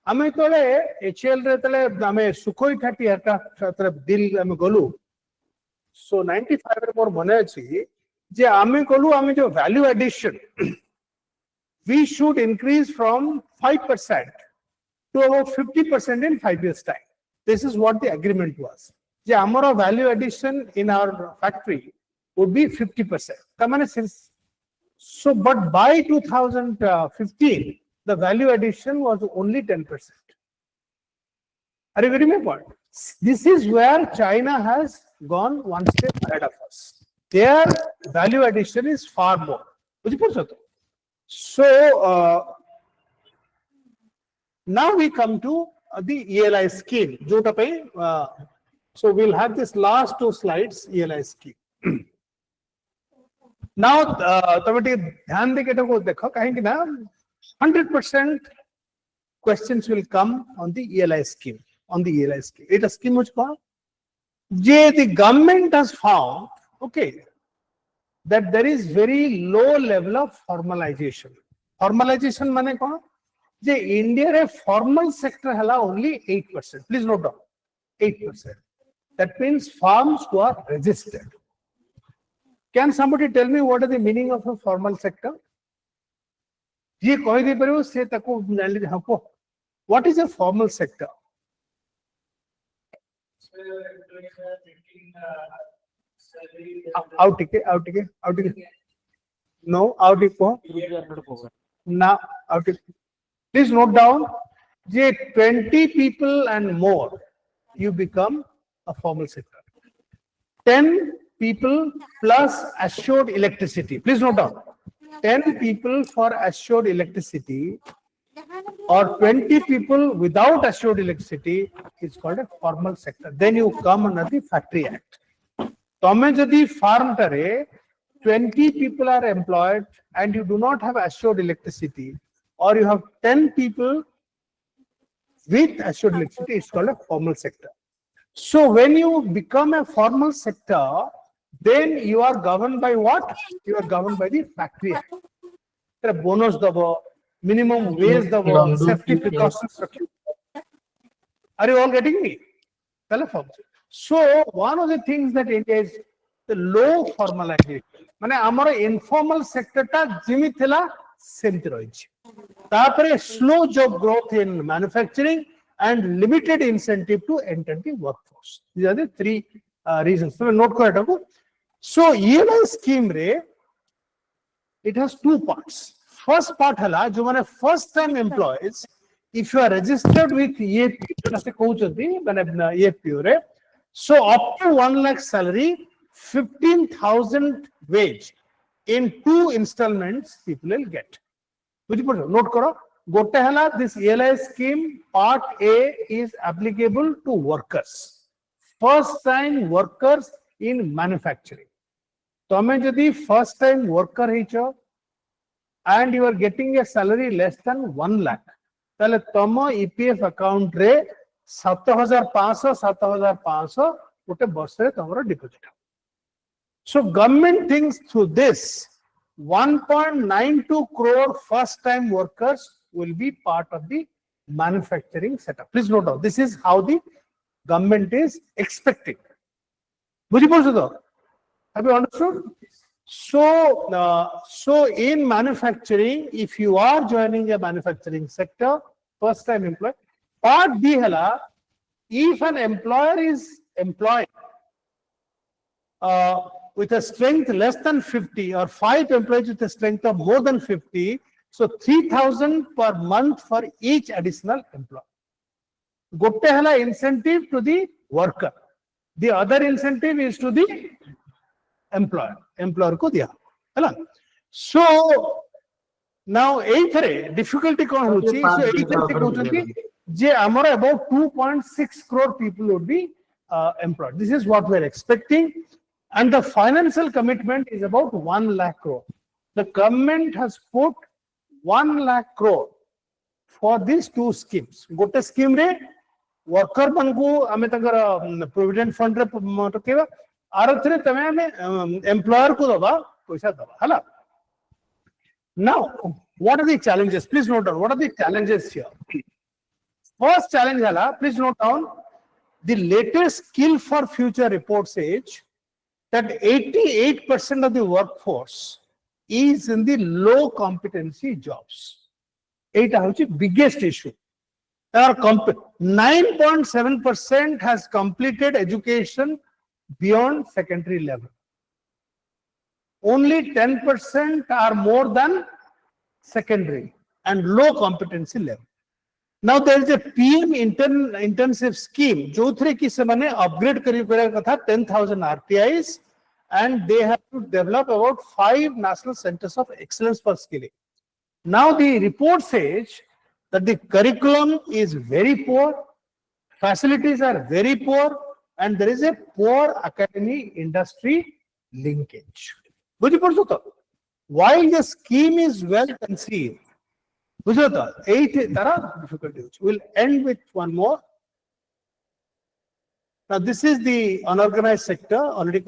आमे तोले HL रे तले आमे Sukhoi 30 aircraft दिल आमे गलु. So 95 रे मोर मने अछि जे आमे गलु आमे जो value addition we should increase from 5% to about 50% in 5 years time. This is what the agreement was. The amount of value addition in our factory would be 50%. So, but by 2015, the value addition was only 10%. Are you getting my point? This is where China has gone one step ahead of us. Their value addition is far more. So, now we come to the ELI scheme. So we'll have this last 2 slides, ELI scheme. Now, 100% questions will come on the ELI scheme. It's a scheme which the government has found, okay, that there is very low level of formalization. Formalization mane kona? The India formal sector hala only 8%. Please note down, 8%. That means firms who are registered. Can somebody tell me what is the meaning of a formal sector? What is a formal sector? Out. No, out. Now, out. Please note down, 20 people and more, you become a formal sector. 10 people plus assured electricity. Please note down, 10 people for assured electricity or 20 people without assured electricity is called a formal sector. Then you come under the Factory Act. Tome jodi farm tare 20 people are employed and you do not have assured electricity, or you have 10 people with assured electricity, it's called a formal sector. So when you become a formal sector, then you are governed by what? You are governed by the Factory Act. There are bonus dabo, minimum wage dabo, safety precautions. Are you all getting me? So one of the things that India is the low formalization. Mane amara informal sector ta jimi thila semti roichi. Tapare slow job growth in manufacturing and limited incentive to enter the workforce. These are the 3 reasons. So note ko. So ELI scheme re, it has 2 parts. First part hala, jo mane first time employees, if you are registered with EAP, so up to 1 lakh salary, 15,000 wage in 2 installments people will get. Note karo, gote hala, this ELI scheme part A is applicable to workers. First time workers in manufacturing. Tome jodi first time worker heicho and you are getting a salary less than 1 lakh. Tale tomo EPF account re 7,500 gote barsare tomara deposit. So government thinks through this 1.92 crore first time workers will be part of the manufacturing setup. Please note down, this is how the government is expecting. Have you understood? So in manufacturing, if you are joining a manufacturing sector, first time employee, part B hala, if an employer is employing with a strength less than 50 or 5 employees with a strength of more than 50, so 3,000 per month for each additional employee. Gotte hala incentive to the worker. The other incentive is to the employer. Employer ko diya. So Now, difficulty कौन होची? So, जे हमारा about 2.6 crore people would be employed. This is what we are expecting, and the financial commitment is about 1 lakh crore. The government has put 1 lakh crore for these two schemes. गोटे scheme रे worker मानकु हमें तंगर provident fund रे टकेवा आरथरे तमे हमें employer को दबा पैसा दबा हला. Now, what are the challenges? Please note down. What are the challenges here? First challenge hala, please note down, the latest skill for future report says that 88% of the workforce is in the low competency jobs. It is the biggest issue. 9.7% has completed education beyond secondary level. Only 10% are more than secondary and low competency level. Now there is a PM intensive scheme. जो थ्रे की semane upgrade करी करेगा था 10,000 RTIs, and they have to develop about 5 national centers of excellence for skilling. Now the report says that the curriculum is very poor, facilities are very poor, and there is a poor academy industry linkage. While the scheme is well conceived, difficulty. We'll end with one more. Now, this is the unorganized sector, already.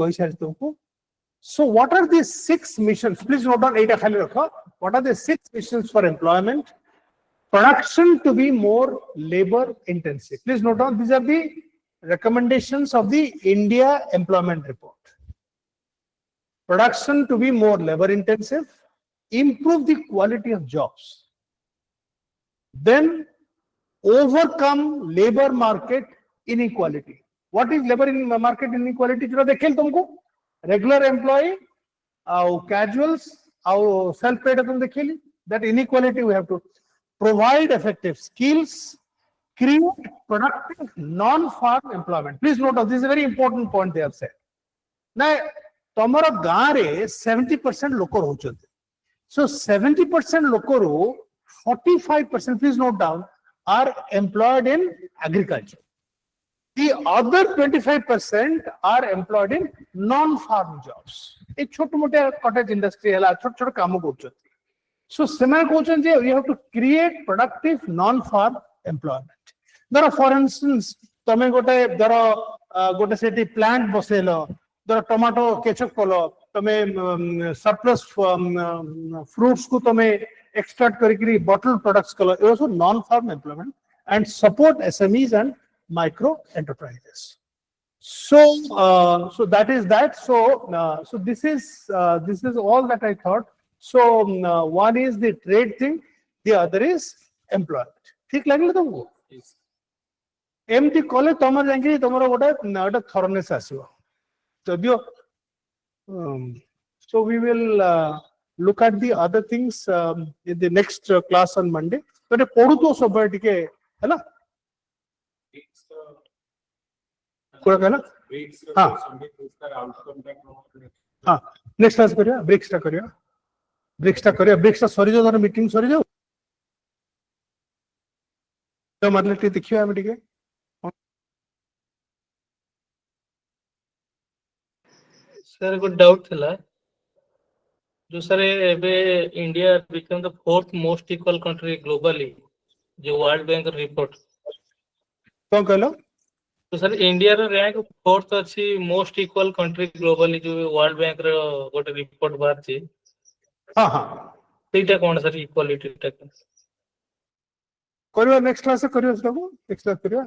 So, what are the 6 missions? Please note down 8. What are the 6 missions for employment? Production to be more labor intensive. Please note down, these are the recommendations of the India Employment Report. Production to be more labor intensive, improve the quality of jobs. Then overcome labor market inequality. What is labor market inequality? Regular employee, casuals, self-paid. That inequality we have to provide effective skills, create productive non-farm employment. Please note this is a very important point they have said. Now, tomorrow gaare 70% local hochante. So 70% local, 45%, please note down, are employed in agriculture. The other 25% are employed in non-farm jobs. A chotu-mote cottage industry hela, chotu kamu kochante. So semana kochante, you have to create productive non-farm employment. There are, for instance, tome there are city plant boselo, there are tomato ketchup kolo, tome surplus fruits ko tome extract karikiri bottled products kolo. It also non-farm employment, and support SMEs and micro enterprises. So, so that is that. So, so this is all that I thought. So, one is the trade thing, the other is employment. ठीक लगे तो वो MT college तमर जाएंगे तमरो गोटे नटा थॉरनेस आसीबो जदियो so we will look at the other things in the next class on Monday. तो पढ़ु तो सब टिके है ना कोड़ा कहना हाँ हाँ नेक्स्ट क्लास करिया ब्रेक्स टा सरी जो धर मीटिंग सरी जाओ तो मतलब टी देखियो हम टिके सर को डाउट थला जो सर एबे India become the 4th most equal country globally जो वर्ल्ड बैंक रिपोर्ट कौन कहलो तो सर इंडिया रो रैंक 4th अछि मोस्ट इक्वल कंट्री ग्लोबली जो वर्ल्ड बैंक रो गोटे रिपोर्ट बाहर छी हां हां सेटा कोन सर इक्वालिटी टा करियो नेक्स्ट क्लास करियो सब नेक्स्ट क्लास करियो